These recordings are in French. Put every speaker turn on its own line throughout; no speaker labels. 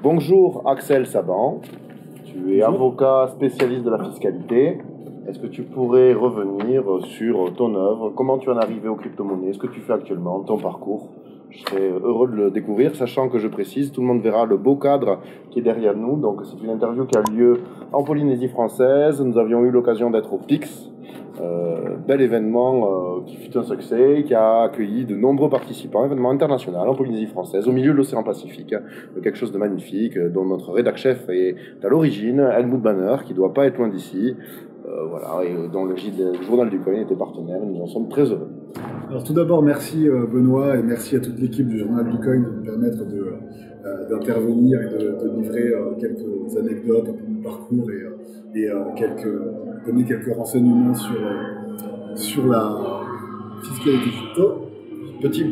Bonjour Axel Saban, tu es
Bonjour.
avocat spécialiste de la fiscalité. Est-ce que tu pourrais revenir sur ton œuvre, comment tu en es arrivé aux crypto-monnaies, ce que tu fais actuellement, ton parcours? Je serais heureux de le découvrir, sachant que je précise, tout le monde verra le beau cadre qui est derrière nous. Donc c'est une interview qui a lieu en Polynésie française. Nous avions eu l'occasion d'être au PIX, bel événement qui fut un succès, qui a accueilli de nombreux participants, événement international en Polynésie française, au milieu de l'océan Pacifique. Quelque chose de magnifique, dont notre rédac-chef est à l'origine, Helmut Banner, qui ne doit pas être loin d'ici. Voilà, et dont le journal du coin était partenaire, et nous en sommes très heureux.
Alors tout d'abord, merci Benoît et merci à toute l'équipe du Journal du Coin de me permettre d'intervenir et de livrer quelques anecdotes, un peu de mon parcours donner quelques renseignements sur la fiscalité crypto.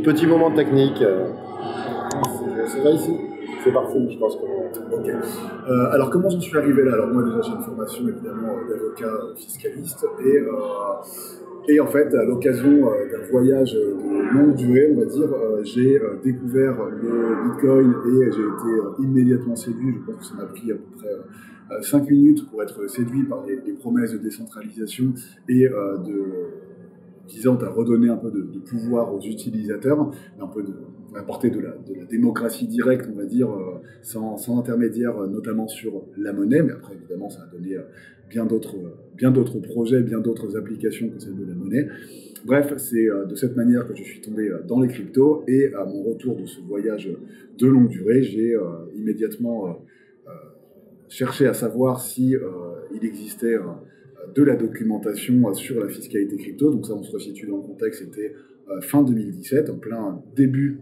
Petit moment technique.
C'est vrai ici?
C'est parfait, je pense que...
Ok. Alors comment j'en suis arrivé là? Alors moi déjà j'ai une formation évidemment d'avocat fiscaliste et en fait à l'occasion d'un voyage de longue durée, on va dire, j'ai découvert le Bitcoin et j'ai été immédiatement séduit. Je pense que ça m'a pris à peu près 5 minutes pour être séduit par les promesses de décentralisation et visant à redonner un peu de pouvoir aux utilisateurs, un peu apporter de la démocratie directe, on va dire, sans intermédiaire, notamment sur la monnaie, mais après, évidemment, ça a donné bien d'autres projets, bien d'autres applications que celle de la monnaie. Bref, c'est de cette manière que je suis tombé dans les cryptos, et à mon retour de ce voyage de longue durée, j'ai immédiatement cherché à savoir si il existait de la documentation sur la fiscalité crypto. Donc ça, on se resitue dans le contexte, c'était fin 2017, en plein début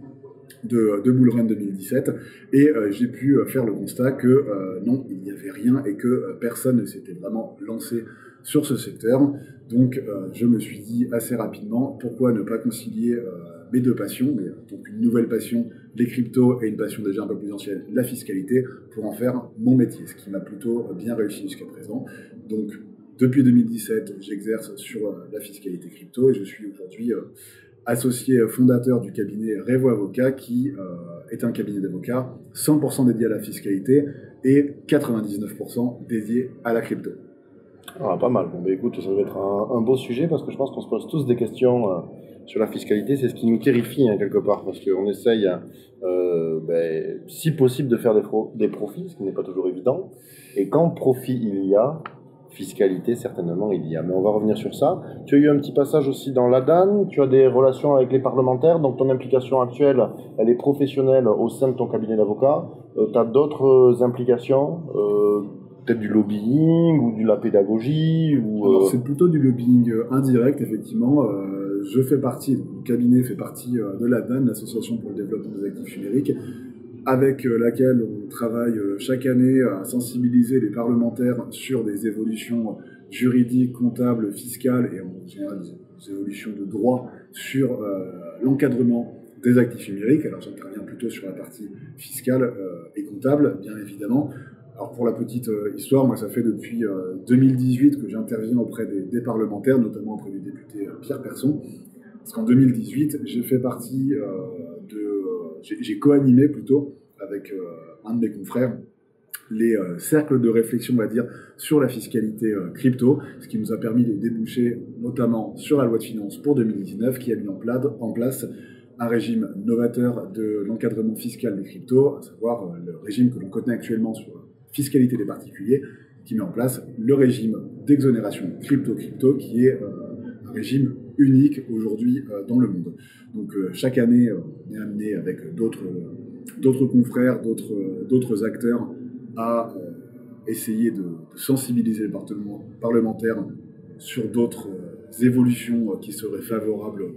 de Bull Run 2017, et j'ai pu faire le constat que non, il n'y avait rien et que personne ne s'était vraiment lancé sur ce secteur. Donc je me suis dit assez rapidement, pourquoi ne pas concilier mes deux passions, mais donc une nouvelle passion, les cryptos, et une passion déjà un peu plus ancienne, la fiscalité, pour en faire mon métier, ce qui m'a plutôt bien réussi jusqu'à présent. Donc depuis 2017, j'exerce sur la fiscalité crypto et je suis aujourd'hui associé fondateur du cabinet Revo Avocat, qui est un cabinet d'avocats 100% dédié à la fiscalité et 99% dédié à la crypto.
Ah, pas mal. Bon, bah, écoute, ça va être un beau sujet parce que je pense qu'on se pose tous des questions sur la fiscalité. C'est ce qui nous terrifie hein, quelque part parce qu'on essaye, si possible, de faire des profits, ce qui n'est pas toujours évident. Et quand profit il y a, fiscalité certainement il y a. Mais on va revenir sur ça. Tu as eu un petit passage aussi dans l'ADAN. Tu as des relations avec les parlementaires. Donc ton implication actuelle, elle est professionnelle au sein de ton cabinet d'avocat. Tu as d'autres implications peut-être du lobbying ou de la pédagogie
Alors c'est plutôt du lobbying indirect, effectivement. Je fais partie, le cabinet fait partie de l'ADAN, l'Association pour le développement des actifs numériques, avec laquelle on travaille chaque année à sensibiliser les parlementaires sur des évolutions juridiques, comptables, fiscales et en général des évolutions de droit sur l'encadrement des actifs numériques. Alors j'interviens plutôt sur la partie fiscale et comptable, bien évidemment. Alors pour la petite histoire, moi ça fait depuis 2018 que j'interviens auprès des parlementaires, notamment auprès du député Pierre Persson. Parce qu'en 2018, j'ai fait partie j'ai co-animé plutôt avec un de mes confrères les cercles de réflexion, on va dire, sur la fiscalité crypto, ce qui nous a permis de déboucher notamment sur la loi de finances pour 2019 qui a mis en place un régime novateur de l'encadrement fiscal des cryptos, à savoir le régime que l'on connaît actuellement sur la fiscalité des particuliers, qui met en place le régime d'exonération crypto, qui est un régime unique aujourd'hui dans le monde. Donc chaque année, on est amené avec d'autres confrères, d'autres acteurs à essayer de sensibiliser les parlementaires sur d'autres évolutions qui seraient favorables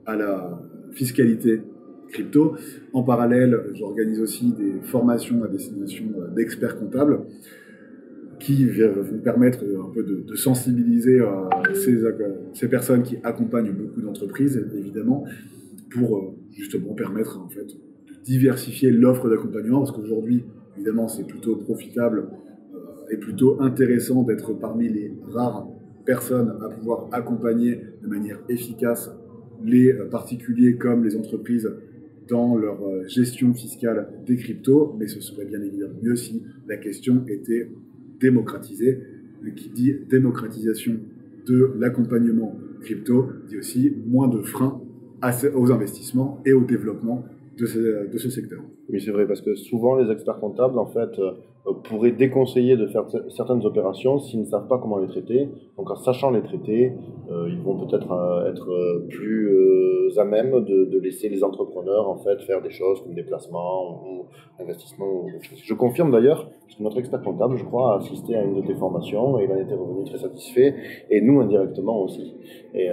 à la fiscalité crypto. En parallèle, j'organise aussi des formations à destination d'experts comptables qui vont permettre un peu de sensibiliser ces personnes qui accompagnent beaucoup d'entreprises, évidemment, pour justement permettre en fait de diversifier l'offre d'accompagnement, parce qu'aujourd'hui, évidemment, c'est plutôt profitable et plutôt intéressant d'être parmi les rares personnes à pouvoir accompagner de manière efficace les particuliers comme les entreprises dans leur gestion fiscale des cryptos, mais ce serait bien évidemment mieux si la question était démocratisée. Qui dit démocratisation de l'accompagnement crypto, dit aussi moins de freins aux investissements et au développement de ce secteur.
Oui, c'est vrai, parce que souvent les experts comptables, en fait, pourraient déconseiller de faire certaines opérations s'ils ne savent pas comment les traiter. Donc en sachant les traiter, ils vont peut-être être plus à même de laisser les entrepreneurs en fait faire des choses comme des placements ou investissements. Je confirme d'ailleurs, parce que notre expert comptable, je crois, a assisté à une de tes formations et il en était revenu très satisfait, et nous indirectement aussi. Et,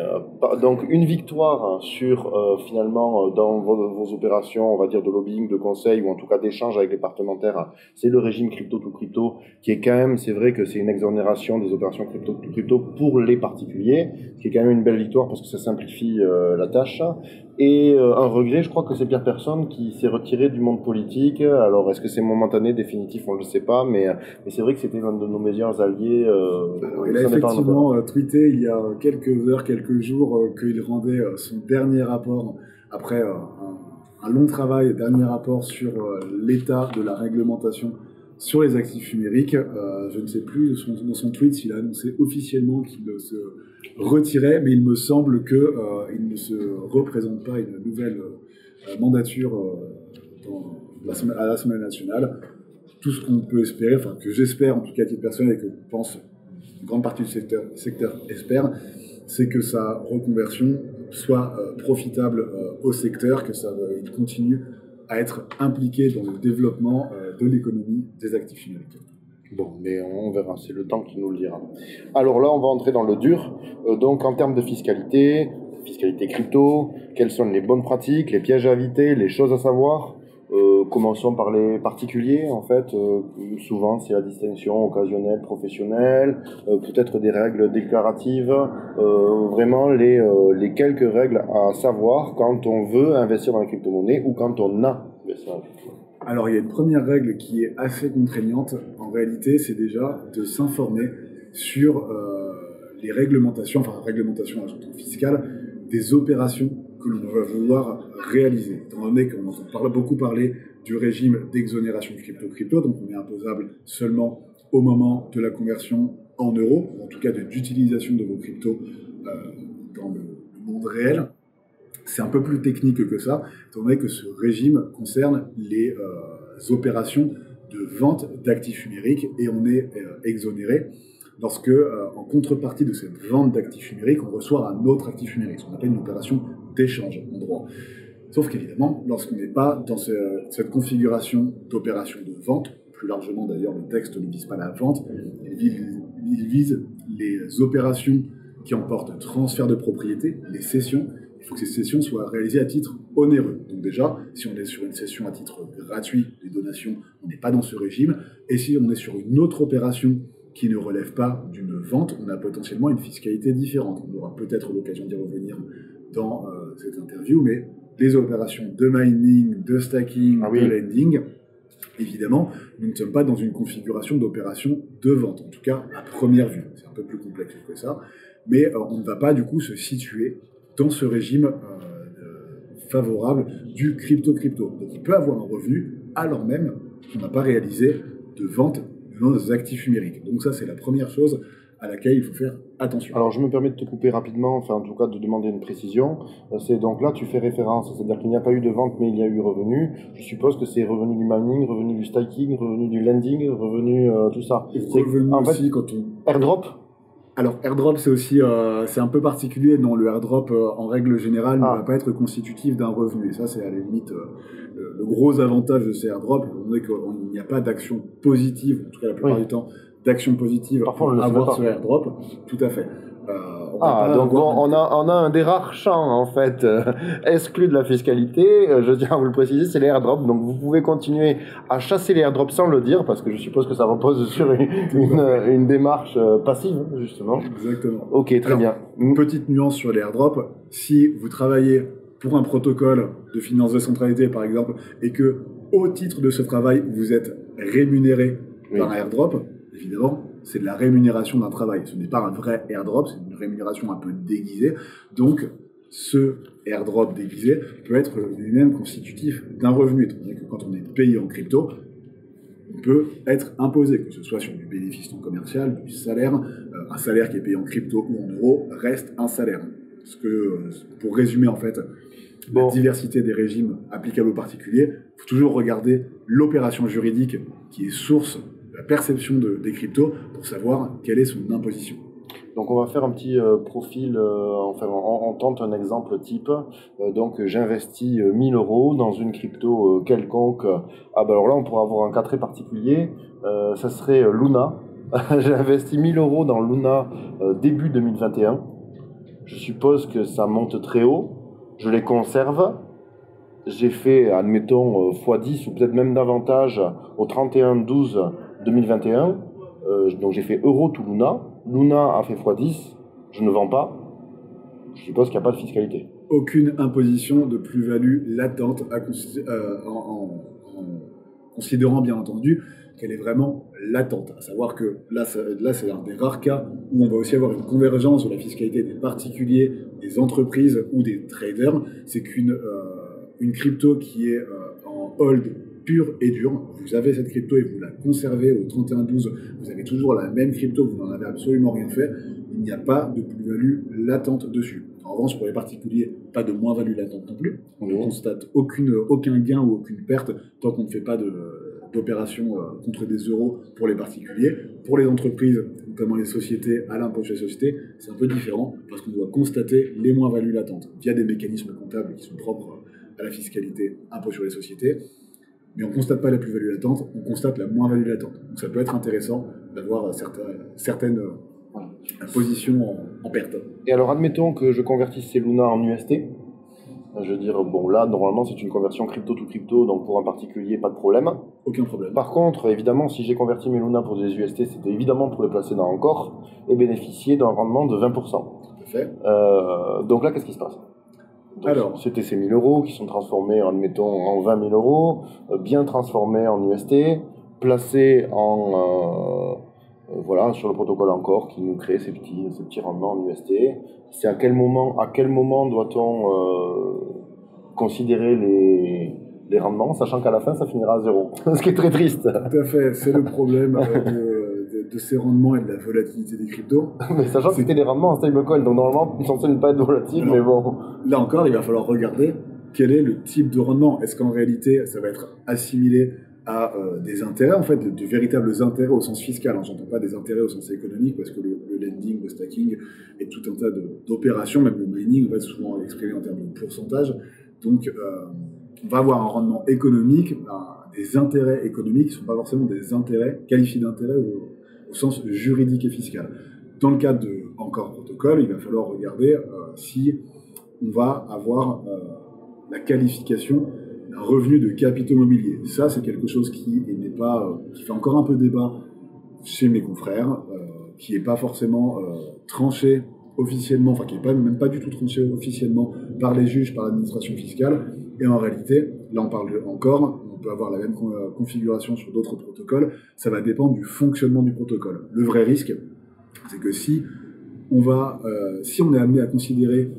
donc une victoire sur finalement dans vos opérations, on va dire de lobbying, de conseil ou en tout cas d'échange avec les parlementaires, c'est le régime crypto to crypto qui est quand même, c'est vrai que c'est une exonération des opérations crypto to crypto pour les particuliers, ce qui est quand même une belle victoire parce que ça simplifie la tâche. Et un regret, je crois que c'est Pierre Persson qui s'est retiré du monde politique. Alors est-ce que c'est momentané, définitif, on ne le sait pas, mais c'est vrai que c'était l'un de nos meilleurs alliés.
Alors, il a effectivement tweeté il y a quelques heures, quelques jours, qu'il rendait son dernier rapport après un long travail, dernier rapport sur l'état de la réglementation sur les actifs numériques. Je ne sais plus dans son tweet s'il a annoncé officiellement qu'il se retirait, mais il me semble qu'il ne se représente pas une nouvelle mandature à l'Assemblée nationale. Tout ce qu'on peut espérer, enfin que j'espère en tout cas à titre personnel et que je pense une grande partie du secteur espère, c'est que sa reconversion soit profitable au secteur, que ça continue à être impliqué dans le développement de l'économie des actifs numériques.
Bon, mais on verra, c'est le temps qui nous le dira. Alors là, on va entrer dans le dur. Donc en termes de fiscalité crypto, quelles sont les bonnes pratiques, les pièges à éviter, les choses à savoir? Commençons par les particuliers, en fait. Souvent, c'est la distinction occasionnelle, professionnelle, peut-être des règles déclaratives, vraiment les quelques règles à savoir quand on veut investir dans la crypto-monnaie ou quand on a investi dans la crypto-monnaie.
Alors, il y a une première règle qui est assez contraignante. En réalité, c'est déjà de s'informer sur les réglementations, enfin, réglementations fiscales, des opérations que l'on va vouloir réaliser. Étant donné qu'on entend beaucoup parler du régime d'exonération de crypto, donc on est imposable seulement au moment de la conversion en euros, ou en tout cas d'utilisation de vos cryptos dans le monde réel. C'est un peu plus technique que ça, étant donné que ce régime concerne les opérations de vente d'actifs numériques et on est exonéré lorsque, en contrepartie de cette vente d'actifs numériques, on reçoit un autre actif numérique, ce qu'on appelle une opération d'échange en droit. Sauf qu'évidemment, lorsqu'on n'est pas dans cette configuration d'opération de vente, plus largement d'ailleurs, le texte ne vise pas la vente, il vise les opérations qui emportent transfert de propriété, les cessions. Il faut que ces cessions soient réalisées à titre onéreux. Donc déjà, si on est sur une cession à titre gratuit, les donations, on n'est pas dans ce régime. Et si on est sur une autre opération qui ne relève pas d'une vente, on a potentiellement une fiscalité différente. On aura peut-être l'occasion d'y revenir dans cette interview, mais les opérations de mining, de stacking, de lending, évidemment, nous ne sommes pas dans une configuration d'opération de vente, en tout cas à première vue. C'est un peu plus complexe que ça, mais on ne va pas du coup se situer dans ce régime favorable du crypto-crypto. Donc on peut avoir un revenu alors même qu'on n'a pas réalisé de vente de nos actifs numériques. Donc ça, c'est la première chose à laquelle il faut faire attention.
Alors, je me permets de te couper rapidement, enfin, en tout cas, de demander une précision. C'est donc là, tu fais référence, c'est-à-dire qu'il n'y a pas eu de vente, mais il y a eu revenu. Je suppose que c'est revenu du mining, revenu du staking, revenu du lending, revenu tout ça.
C'est revenu en aussi fait, quand on...
Airdrop.
Alors, airdrop, c'est aussi c'est un peu particulier. Non, le airdrop, en règle générale, ne va pas être constitutif d'un revenu. Et ça, c'est à la limite le gros avantage de ces airdrops. On est qu'il n'y a pas d'action positive, en tout cas la plupart du temps, d'action positive
pour
avoir ce airdrop. Tout à fait.
Donc on a un des rares champs en fait exclus de la fiscalité, je tiens à vous le préciser, c'est les airdrops. Donc vous pouvez continuer à chasser les airdrops sans le dire, parce que je suppose que ça repose sur une démarche passive justement.
Exactement.
Ok, très bien.
Une petite nuance sur les airdrops, si vous travaillez pour un protocole de finance décentralisée par exemple, et que au titre de ce travail vous êtes rémunéré par un airdrop, évidemment, c'est de la rémunération d'un travail. Ce n'est pas un vrai airdrop, c'est une rémunération un peu déguisée. Donc, ce airdrop déguisé peut être lui-même constitutif d'un revenu. Étant donné que quand on est payé en crypto, on peut être imposé, que ce soit sur du bénéfice non commercial, du salaire. Un salaire qui est payé en crypto ou en euros reste un salaire. Pour résumer en fait la diversité des régimes applicables aux particuliers, il faut toujours regarder l'opération juridique qui est source de la perception des cryptos pour savoir quelle est son imposition.
Donc on va faire un petit profil, on tente un exemple type. Donc j'investis 1000 euros dans une crypto quelconque. Alors là on pourra avoir un cas très particulier, ça serait Luna. J'ai investi 1000 euros dans Luna début 2021. Je suppose que ça monte très haut, je les conserve. J'ai fait, admettons, x10 ou peut-être même davantage au 31/12/2021. Donc j'ai fait euro to Luna. Luna a fait x10, je ne vends pas. Je suppose qu'il n'y a pas de fiscalité.
Aucune imposition de plus-value latente en considérant bien entendu qu'elle est vraiment latente. À savoir que là c'est un des rares cas où on va aussi avoir une convergence de la fiscalité des particuliers, des entreprises ou des traders. C'est qu'une crypto qui est en hold pur et dur, vous avez cette crypto et vous la conservez au 31/12, vous avez toujours la même crypto, vous n'en avez absolument rien fait, il n'y a pas de plus-value latente dessus. En revanche, pour les particuliers, pas de moins-value latente non plus. On ne constate aucun gain ou aucune perte tant qu'on ne fait pas d'opération contre des euros pour les particuliers. Pour les entreprises, notamment les sociétés, à l'impôt sur les sociétés, c'est un peu différent parce qu'on doit constater les moins-values latentes via des mécanismes comptables qui sont propres à la fiscalité impôt sur les sociétés. Mais on ne constate pas la plus-value latente, on constate la moins-value latente. Donc ça peut être intéressant d'avoir certaines positions en perte.
Et alors admettons que je convertisse ces Luna en UST. Je veux dire, bon là, normalement c'est une conversion crypto to crypto, donc pour un particulier, pas de problème.
Aucun problème.
Par contre, évidemment, si j'ai converti mes Luna pour des UST, c'était évidemment pour les placer dans Encore et bénéficier d'un rendement de 20%.
Tout à fait.
Donc là, qu'est-ce qui se passe ? Donc,
alors,
c'était ces 1000 euros qui sont transformés, admettons, en 20 000 euros, bien transformés en UST, placés voilà, sur le protocole Encore qui nous crée ces petits rendements en UST. C'est à quel moment doit-on considérer les rendements, sachant qu'à la fin, ça finira à zéro, ce qui est très triste.
Tout à fait, c'est le problème de ces rendements et de la volatilité des cryptos.
Mais sachant que c'était des rendements en stablecoin, donc normalement, ils sont censés ne pas être volatiles, mais bon.
Là encore, il va falloir regarder quel est le type de rendement. Est-ce qu'en réalité, ça va être assimilé à des intérêts, en fait, de véritables intérêts au sens fiscal. J'entends pas des intérêts au sens économique, parce que le lending, le stacking et tout un tas d'opérations, même le mining, va être souvent exprimé en termes de pourcentage. Donc, on va avoir un rendement économique, des intérêts économiques qui ne sont pas forcément des intérêts qualifiés d'intérêts au sens juridique et fiscal. Dans le cadre de Encore Protocol, il va falloir regarder si on va avoir la qualification d'un revenu de capitaux mobiliers. Ça, c'est quelque chose qui fait encore un peu débat chez mes confrères, qui n'est pas forcément tranché officiellement, enfin qui n'est même pas du tout tranché officiellement par les juges, par l'administration fiscale. Et en réalité, là on parle Encore, on peut avoir la même configuration sur d'autres protocoles, ça va dépendre du fonctionnement du protocole. Le vrai risque, c'est que si on est amené à considérer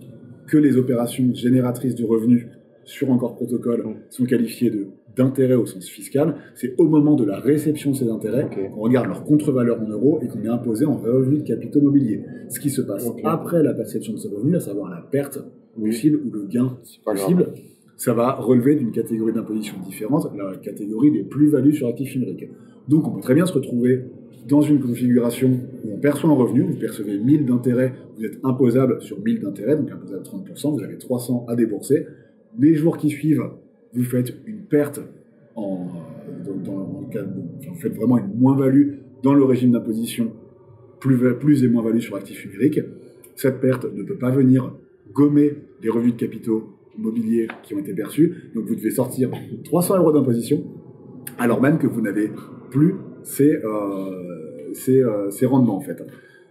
que les opérations génératrices de revenus sur Encore Protocol sont qualifiées d'intérêts au sens fiscal, c'est au moment de la réception de ces intérêts qu'on regarde leur contre-valeur en euros et qu'on est imposé en revenu de capitaux mobiliers. Ce qui se passe après la perception de ces revenus, à savoir la perte possible ou le gain possible, ça va relever d'une catégorie d'imposition différente, la catégorie des plus-values sur actifs numériques. Donc on peut très bien se retrouver dans une configuration où on perçoit un revenu, vous percevez 1000 d'intérêts, vous êtes imposable sur 1000 d'intérêts, donc imposable 30%, vous avez 300 à débourser. Les jours qui suivent, vous faites une perte vous faites vraiment une moins-value dans le régime d'imposition, plus et moins-value sur actifs numériques. Cette perte ne peut pas venir gommer les revenus de capitaux immobiliers qui ont été perçus, donc vous devez sortir 300 € d'imposition, alors même que vous n'avez plus ces rendements en fait.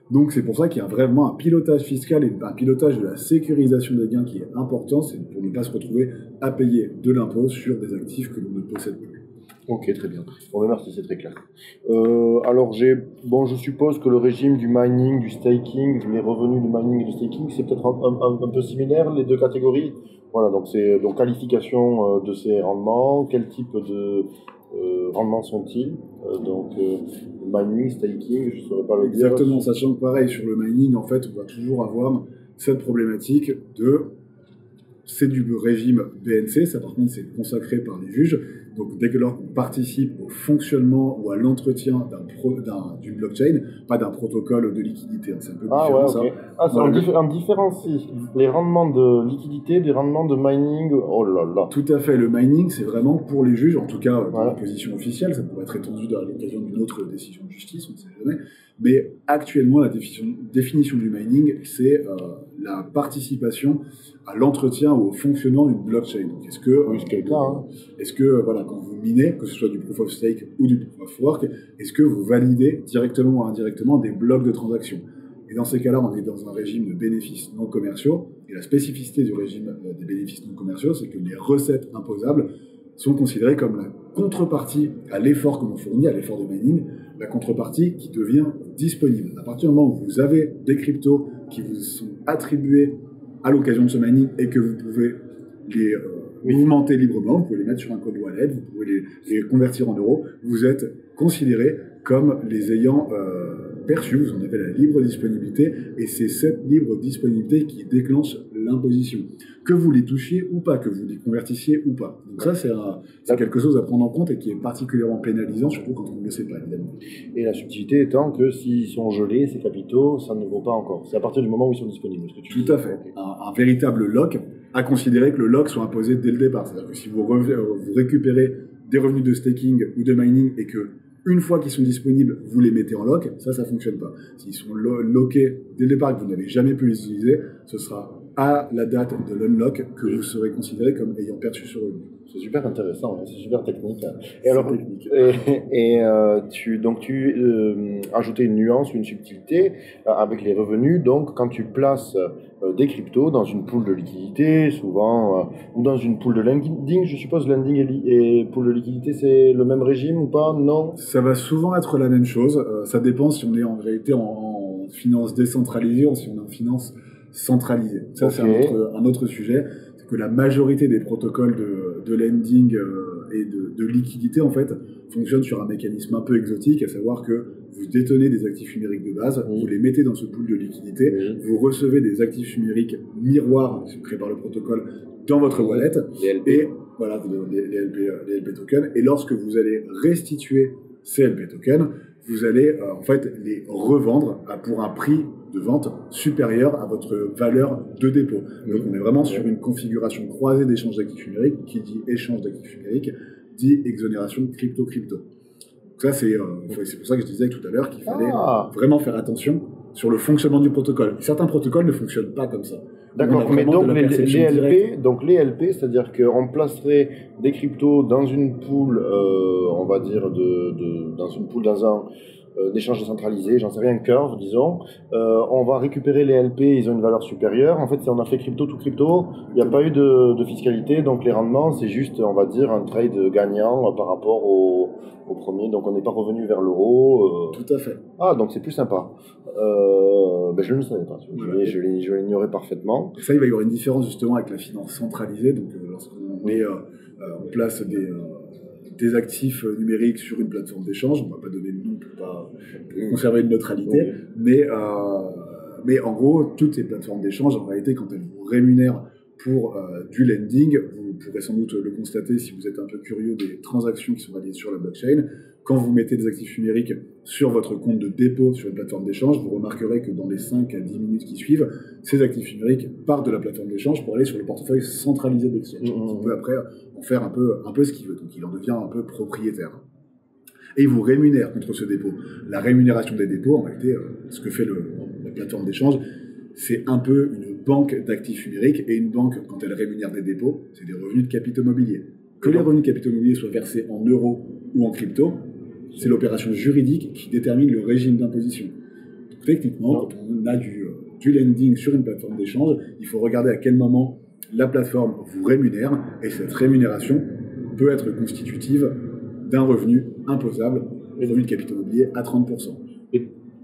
Donc c'est pour ça qu'il y a vraiment un pilotage fiscal et un pilotage de la sécurisation des gains qui est important, c'est pour ne pas se retrouver à payer de l'impôt sur des actifs que l'on ne possède plus.
Ok, très bien. Bon, ben, merci, c'est très clair. Alors, je suppose que le régime du mining, du staking, les revenus du mining et du staking, c'est peut-être un peu similaire, les deux catégories. Voilà, donc c'est donc qualification de ces rendements, quel type de rendements sont-ils? Mining, staking, je ne saurais pas le dire.
Exactement, sachant que pareil, sur le mining, en fait, on va toujours avoir cette problématique c'est du régime BNC, ça par contre c'est consacré par les juges. Donc dès que lors qu'on participe au fonctionnement ou à l'entretien d'une blockchain, pas d'un protocole de liquidité, hein, c'est un peu différent ça.
On différencie les rendements de liquidité des rendements de mining. Oh là là.
Tout à fait, le mining c'est vraiment pour les juges, en tout cas dans la position officielle, ça pourrait être étendu à l'occasion d'une autre décision de justice, on ne sait jamais. Mais actuellement la définition du mining c'est la participation à l'entretien ou au fonctionnement d'une blockchain. Donc, est-ce que voilà, quand vous minez, que ce soit du proof of stake ou du proof of work, est-ce que vous validez directement ou indirectement des blocs de transactions? Et dans ces cas-là, on est dans un régime de bénéfices non commerciaux. Et la spécificité du régime des bénéfices non commerciaux, c'est que les recettes imposables sont considérées comme la contrepartie à l'effort que l'on fournit, à l'effort de mining, la contrepartie qui devient disponible. À partir du moment où vous avez des cryptos qui vous sont attribués à l'occasion de ce mining et que vous pouvez les mouvementer librement, vous pouvez les mettre sur un code wallet, vous pouvez les convertir en euros, vous êtes considérés comme les ayant perçus, vous en avez la libre disponibilité, et c'est cette libre disponibilité qui déclenche l'imposition. Que vous les touchiez ou pas, que vous les convertissiez ou pas. Donc ça, c'est quelque chose à prendre en compte et qui est particulièrement pénalisant, surtout quand on ne le sait pas, évidemment.
Et la subtilité étant que s'ils sont gelés, ces capitaux, ça ne vaut pas encore. C'est à partir du moment où ils sont disponibles.
Tout à fait. Un véritable lock, à considérer que le lock soit imposé dès le départ. C'est-à-dire que si vous récupérez des revenus de staking ou de mining et que une fois qu'ils sont disponibles, vous les mettez en lock, ça fonctionne pas. S'ils sont lockés dès le départ et que vous n'avez jamais pu les utiliser, ce sera à la date de l'unlock que vous serez considéré comme ayant perçu ce revenu.
C'est super intéressant, hein, c'est super technique. Tu ajoutais une nuance, une subtilité avec les revenus. Donc, quand tu places des cryptos dans une pool de liquidité, souvent, ou dans une pool de lending, je suppose, lending et pool de liquidité, c'est le même régime ou pas? Non?
Ça va souvent être la même chose. Ça dépend si on est en réalité en finance décentralisée ou si on est en finance centralisée. Ça, c'est un autre sujet. C'est que la majorité des protocoles de lending et de liquidité, en fait, fonctionnent sur un mécanisme un peu exotique, à savoir que vous détenez des actifs numériques de base, vous les mettez dans ce pool de liquidité, vous recevez des actifs numériques miroirs créés par le protocole dans votre wallet, et voilà, les LP tokens, et lorsque vous allez restituer ces LP tokens, vous allez en fait les revendre pour un prix de vente supérieur à votre valeur de dépôt. Donc on est vraiment sur une configuration croisée d'échange d'actifs numériques. Qui dit échange d'actifs numériques dit exonération crypto-crypto. Donc ça c'est pour ça que je disais tout à l'heure qu'il fallait vraiment faire attention sur le fonctionnement du protocole. Certains protocoles ne fonctionnent pas comme ça.
D'accord, mais donc les LP, c'est-à-dire qu'on placerait des cryptos dans une pool, on va dire, dans un d'échange décentralisé, j'en sais rien, Curve, disons. On va récupérer les LP, ils ont une valeur supérieure. En fait, si on a fait crypto tout crypto, il n'y a pas eu de fiscalité, donc les rendements, c'est juste, on va dire, un trade gagnant par rapport au premier, donc on n'est pas revenu vers l'euro.
Tout à fait.
Ah, donc c'est plus sympa. Je ne le savais pas, je l'ignorais parfaitement.
Ça, il va y avoir une différence justement avec la finance centralisée, donc lorsqu'on met en place des actifs numériques sur une plateforme d'échange, on ne va pas donner le nom pour conserver une neutralité, mais en gros, toutes ces plateformes d'échange, en réalité, quand elles vous rémunèrent pour du lending, vous pourrez sans doute le constater si vous êtes un peu curieux des transactions qui sont réalisées sur la blockchain. Quand vous mettez des actifs numériques sur votre compte de dépôt sur une plateforme d'échange, vous remarquerez que dans les 5 à 10 minutes qui suivent, ces actifs numériques partent de la plateforme d'échange pour aller sur le portefeuille centralisé d'exchange. On peut après en faire un peu ce qu'il veut, donc il en devient un peu propriétaire. Et il vous rémunère contre ce dépôt. La rémunération des dépôts, en réalité, ce que fait la plateforme d'échange, c'est un peu une banque d'actifs numériques, et une banque, quand elle rémunère des dépôts, c'est des revenus de capitaux mobiliers. Que les revenus de capitaux mobiliers soient versés en euros ou en crypto, c'est l'opération juridique qui détermine le régime d'imposition. Donc, techniquement, quand on a du lending sur une plateforme d'échange, il faut regarder à quel moment la plateforme vous rémunère, et cette rémunération peut être constitutive d'un revenu imposable, et revenu de capital mobilier à 30%.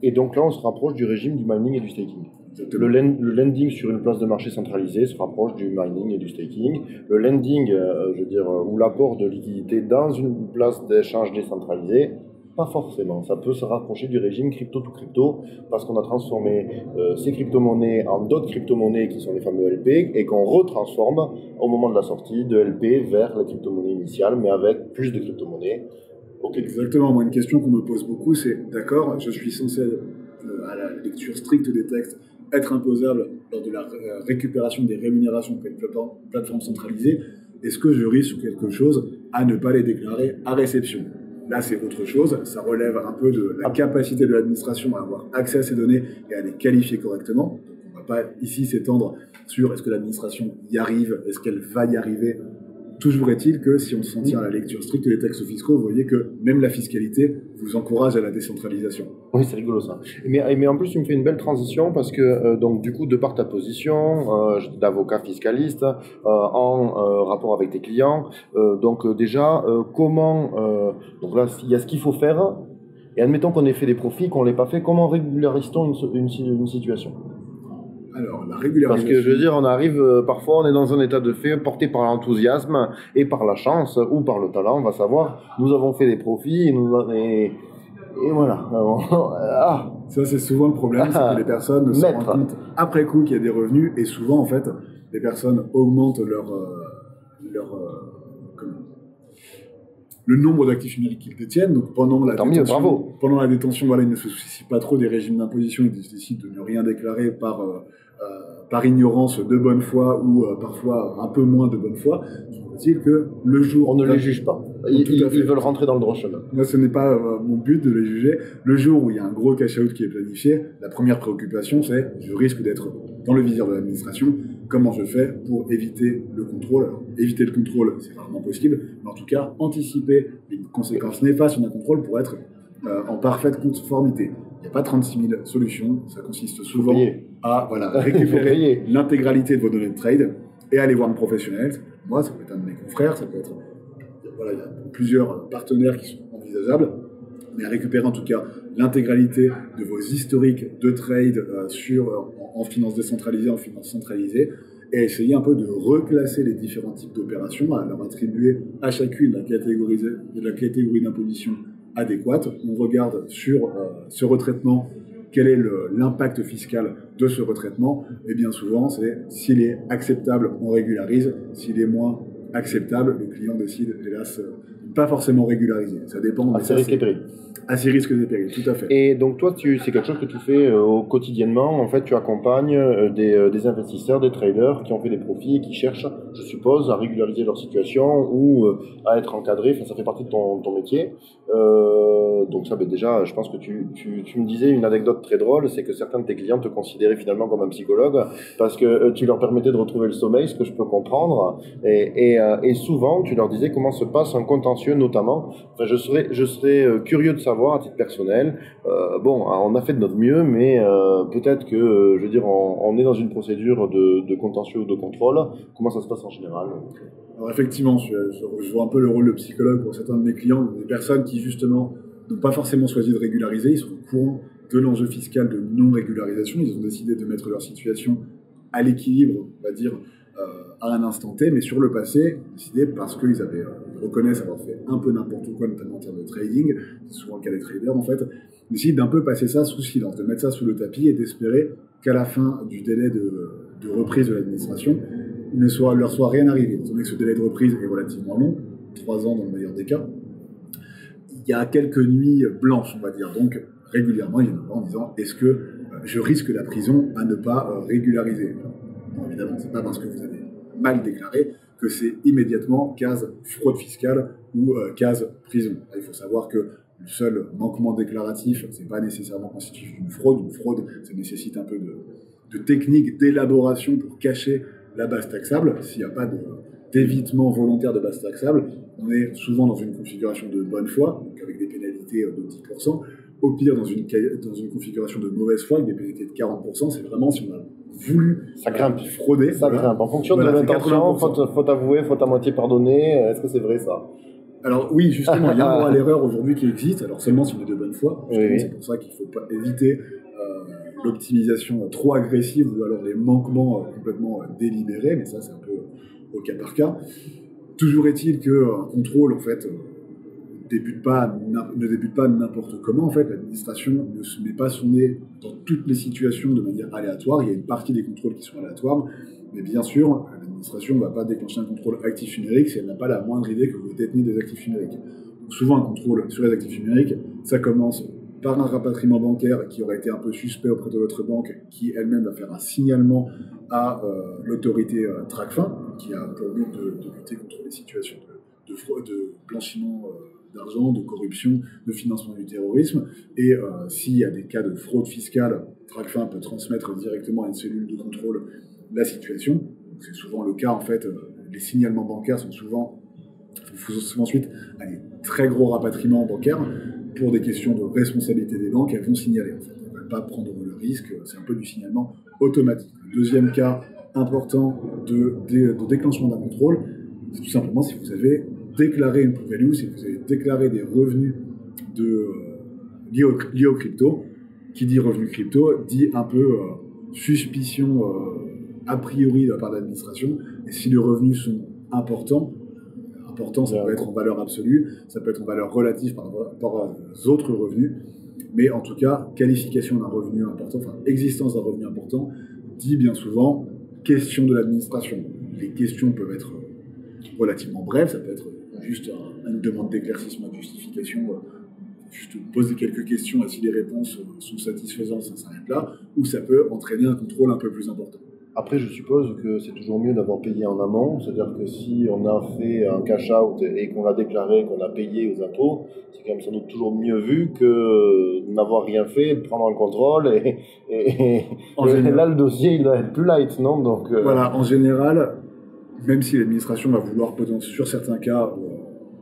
Et donc là, on se rapproche du régime du mining et du staking. Le lending sur une place de marché centralisée se rapproche du mining et du staking. Le lending, ou l'apport de liquidité dans une place d'échange décentralisée, pas forcément. Ça peut se rapprocher du régime crypto-to-crypto parce qu'on a transformé ces crypto-monnaies en d'autres crypto-monnaies qui sont les fameux LP et qu'on retransforme au moment de la sortie de LP vers la crypto-monnaie initiale, mais avec plus de crypto-monnaies.
Okay. Exactement. Moi, une question qu'on me pose beaucoup, c'est d'accord, je suis censé, à la lecture stricte des textes, être imposable lors de la récupération des rémunérations auprès de plateformes centralisées. Est-ce que je risque quelque chose à ne pas les déclarer à réception? Là, c'est autre chose. Ça relève un peu de la capacité de l'administration à avoir accès à ces données et à les qualifier correctement. Donc, on ne va pas ici s'étendre sur est-ce que l'administration y arrive, est-ce qu'elle va y arriver. Toujours est-il que si on s'en tient à la lecture stricte des textes fiscaux, vous voyez que même la fiscalité vous encourage à la décentralisation.
Oui, c'est rigolo ça. Mais en plus, tu me fais une belle transition parce que, donc, du coup, de par ta position d'avocat fiscaliste en rapport avec tes clients, déjà, donc là, il y a ce qu'il faut faire, et admettons qu'on ait fait des profits, qu'on ne l'ait pas fait, comment régularise-t-on une situation ?
Alors, la régularisation...
Parce que je veux dire, on arrive, parfois on est dans un état de fait porté par l'enthousiasme et par la chance ou par le talent, on va savoir, nous avons fait des profits et voilà.
Ça, c'est souvent le problème, c'est que les personnes se rendent compte après coup qu'il y a des revenus et souvent, en fait, les personnes augmentent le nombre d'actifs numériques qu'ils détiennent. Donc pendant la détention, voilà, ils ne se soucient pas trop des régimes d'imposition, ils décident de ne rien déclarer par ignorance de bonne foi ou parfois un peu moins de bonne foi. C'est-à-dire que le jour...
On ne les juge pas. Ils veulent rentrer dans le droit chemin.
Moi, ce n'est pas mon but de les juger. Le jour où il y a un gros cash-out qui est planifié, la première préoccupation, c'est je risque d'être dans le viseur de l'administration. Comment je fais pour éviter le contrôle? Alors, éviter le contrôle, c'est rarement possible, mais en tout cas, anticiper les conséquences néfastes d'un contrôle pour être en parfaite conformité. Il n'y a pas 36 000 solutions, ça consiste souvent à récupérer l'intégralité de vos données de trade et aller voir un professionnel. Moi, ça peut être un de mes confrères, ça peut être... Voilà, il y a plusieurs partenaires qui sont envisageables, mais à récupérer en tout cas l'intégralité de vos historiques de trade en finance décentralisée, en finance centralisée, et essayer un peu de reclasser les différents types d'opérations, à leur attribuer à chacune la catégorie d'imposition adéquate. On regarde sur ce retraitement quel est l'impact fiscal de ce retraitement, et bien souvent, c'est s'il est acceptable, on régularise, s'il est moins acceptable, le client décide, hélas, pas forcément régulariser. Ça dépend.
À ses risques et périls.
À ses risques et périls, tout à fait.
Et donc toi, c'est quelque chose que tu fais quotidiennement. En fait, tu accompagnes des investisseurs, des traders qui ont fait des profits et qui cherchent, je suppose, à régulariser leur situation ou à être encadrés. Enfin, ça fait partie de ton métier. Donc ça, déjà, je pense que tu me disais une anecdote très drôle, c'est que certains de tes clients te considéraient finalement comme un psychologue parce que tu leur permettais de retrouver le sommeil, ce que je peux comprendre. Et souvent, tu leur disais comment se passe un contentieux, notamment. Enfin, je serais curieux de savoir à titre personnel. On a fait de notre mieux, mais peut-être que, on est dans une procédure de contentieux ou de contrôle. Comment ça se passe en général?
Alors effectivement, je vois un peu le rôle de psychologue pour certains de mes clients, des personnes qui justement n'ont pas forcément choisi de régulariser, ils sont au courant de l'enjeu fiscal de non-régularisation, ils ont décidé de mettre leur situation à l'équilibre, on va dire, à un instant T, mais sur le passé, décidé parce qu'ils reconnaissent avoir fait un peu n'importe quoi, notamment en termes de trading, c'est souvent le cas des traders en fait, décident d'un peu passer ça sous silence, de mettre ça sous le tapis et d'espérer qu'à la fin du délai de reprise de l'administration, il ne leur soit rien arrivé. Étant donné que ce délai de reprise est relativement long, 3 ans dans le meilleur des cas, il y a quelques nuits blanches, on va dire. Donc, régulièrement, il y en a en disant est-ce que je risque la prison à ne pas régulariser? Non, évidemment, c'est pas parce que vous avez mal déclaré que c'est immédiatement case fraude fiscale ou case prison. Il faut savoir que le seul manquement déclaratif, c'est pas nécessairement constitutif d'une fraude. Une fraude, ça nécessite un peu de technique d'élaboration pour cacher la base taxable. S'il n'y a pas d'évitement volontaire de base taxable, on est souvent dans une configuration de bonne foi, donc avec des pénalités de 10%. Au pire, dans une configuration de mauvaise foi, avec des pénalités de 40%, c'est vraiment si on a voulu frauder.
Ça grimpe. En fonction de l'intention, faute avouée, faute à moitié pardonnée, est-ce que c'est vrai ça?
Alors oui, justement, il y a un droit à l'erreur aujourd'hui qui existe, alors seulement si on est de bonne foi.
Oui, oui.
C'est pour ça qu'il faut pas éviter l'optimisation trop agressive ou alors les manquements complètement délibérés, mais ça c'est un peu au cas par cas. Toujours est-il qu'un contrôle, en fait, ne débute pas n'importe comment. En fait, l'administration ne se met pas son nez dans toutes les situations de manière aléatoire. Il y a une partie des contrôles qui sont aléatoires, mais bien sûr, l'administration ne va pas déclencher un contrôle actif numérique si elle n'a pas la moindre idée que vous détenez des actifs numériques. Donc, souvent, un contrôle sur les actifs numériques, ça commence par un rapatriement bancaire qui aurait été un peu suspect auprès de votre banque, qui elle-même va faire un signalement à l'autorité TRACFIN, qui a pour but de lutter contre les situations de fraude, de blanchiment d'argent, de corruption, de financement du terrorisme. Et s'il y a des cas de fraude fiscale, TRACFIN peut transmettre directement à une cellule de contrôle la situation. C'est souvent le cas, en fait, les signalements bancaires sont souvent ensuite à des très gros rapatriements bancaires pour des questions de responsabilité des banques, elles vont signaler. En fait. Elles ne veulent pas prendre le risque, c'est un peu du signalement automatique. Le deuxième cas important de déclenchement d'un contrôle, c'est tout simplement si vous avez déclaré une plus-value, si vous avez déclaré des revenus liés au crypto. Qui dit revenu crypto dit un peu suspicion a priori de la part de l'administration. Et si les revenus sont importants, ça peut être en valeur absolue, ça peut être en valeur relative par rapport aux autres revenus, mais en tout cas, qualification d'un revenu important, enfin existence d'un revenu important, dit bien souvent question de l'administration. Les questions peuvent être relativement brèves, ça peut être juste une demande d'éclaircissement, de justification, juste poser quelques questions et si les réponses sont satisfaisantes, ça s'arrête là, ou ça peut entraîner un contrôle un peu plus important.
Après, je suppose que c'est toujours mieux d'avoir payé en amont, c'est-à-dire que si on a fait un cash-out et qu'on l'a déclaré, qu'on a payé aux impôts, c'est quand même sans doute toujours mieux vu que n'avoir rien fait, de prendre un contrôle et là, le dossier, il doit être plus light, non? Donc,
Voilà, en général, même si l'administration va vouloir, sur certains cas,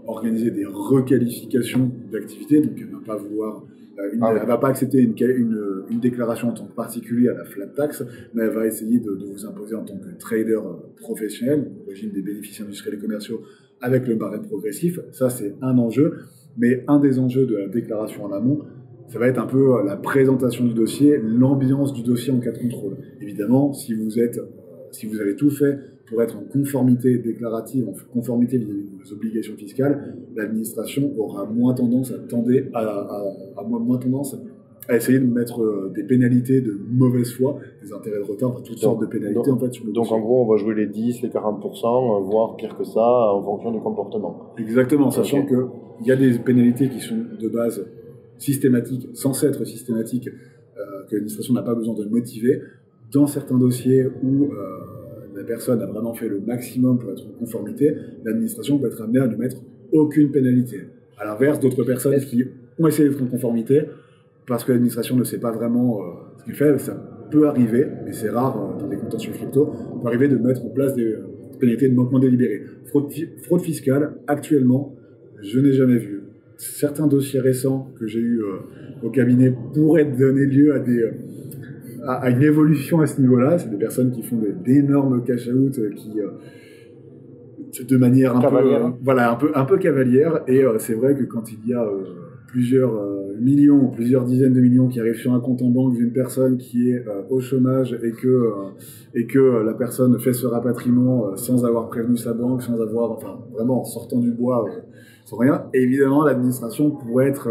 organiser des requalifications d'activité, donc elle ne va pas vouloir... elle ne va pas accepter une déclaration en tant que particulier à la flat tax, mais elle va essayer de vous imposer en tant que trader professionnel, au régime des bénéfices industriels et commerciaux, avec le barème progressif. Ça, c'est un enjeu, mais un des enjeux de la déclaration en amont, ça va être un peu la présentation du dossier, l'ambiance du dossier en cas de contrôle. Évidemment, si vous avez tout fait pour être en conformité déclarative, en conformité vis-à-vis de vos obligations fiscales, l'administration aura moins tendance à essayer de mettre des pénalités de mauvaise foi, des intérêts de retard, toutes sortes de pénalités en fait sur le dossier.
Donc en gros, on va jouer les 10, les 40%, voire pire que ça, en fonction du comportement.
Exactement, sachant qu'il y a des pénalités qui sont de base systématiques, censées être systématiques, que l'administration n'a pas besoin de motiver. Dans certains dossiers où la personne a vraiment fait le maximum pour être en conformité, l'administration peut être amenée à ne mettre aucune pénalité. À l'inverse, d'autres personnes qui ont essayé d'être en conformité, parce que l'administration ne sait pas vraiment ce qu'il fait, ça peut arriver, mais c'est rare dans des contentieux crypto, ça peut arriver de mettre en place des pénalités de manquement délibéré. Fraude fiscale, actuellement, je n'ai jamais vu. Certains dossiers récents que j'ai eus au cabinet pourraient donner lieu à une évolution à ce niveau-là. C'est des personnes qui font d'énormes cash-out de manière un peu cavalière. Et c'est vrai que quand il y a plusieurs millions, plusieurs dizaines de millions qui arrivent sur un compte en banque d'une personne qui est au chômage et que la personne fait ce rapatriement sans avoir prévenu sa banque, sans avoir, enfin vraiment en sortant du bois, sans rien, et évidemment l'administration pourrait être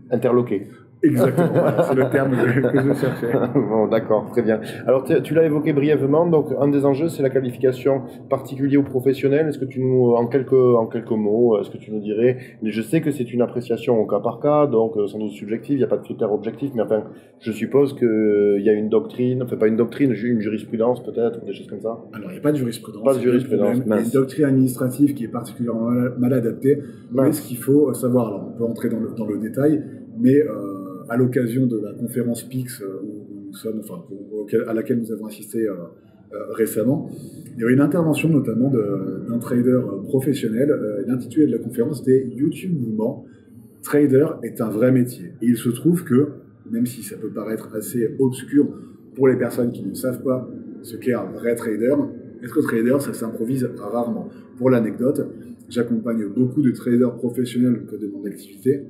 interloquée.
Exactement, voilà, c'est le terme que je cherchais.
Bon, d'accord, très bien. Alors, tu l'as évoqué brièvement, donc un des enjeux, c'est la qualification particulier ou professionnelle. Est-ce que tu nous, en quelques mots, est-ce que tu nous dirais, je sais que c'est une appréciation au cas par cas, donc sans doute subjective, il n'y a pas de critères objectifs, mais enfin, je suppose qu'il y a une doctrine, enfin pas une doctrine, une jurisprudence peut-être, des choses comme ça.
Alors, il n'y a pas de jurisprudence.
Pas de jurisprudence,
il y a une doctrine administrative qui est particulièrement mal adaptée, mais ce qu'il faut savoir, alors on peut entrer dans le détail, mais à l'occasion de la conférence PIX où nous sommes, à laquelle nous avons assisté récemment, il y a eu une intervention notamment d'un trader professionnel. L'intitulé de la conférence était YouTube Mouvement. Trader est un vrai métier. Et il se trouve que, même si ça peut paraître assez obscur pour les personnes qui ne savent pas ce qu'est un vrai trader, Être trader, ça s'improvise rarement. Pour l'anecdote, j'accompagne beaucoup de traders professionnels dans le cadre de mon activité.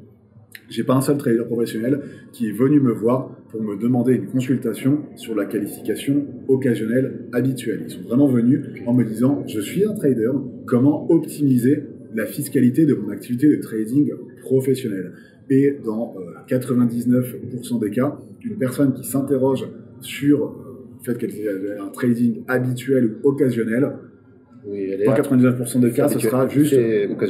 J'ai pas un seul trader professionnel qui est venu me voir pour me demander une consultation sur la qualification occasionnelle habituelle. Ils sont vraiment venus en me disant « Je suis un trader, comment optimiser la fiscalité de mon activité de trading professionnel ?» Et dans 99% des cas, une personne qui s'interroge sur le fait qu'elle ait un trading habituel ou occasionnel, dans 99% des cas, ce sera juste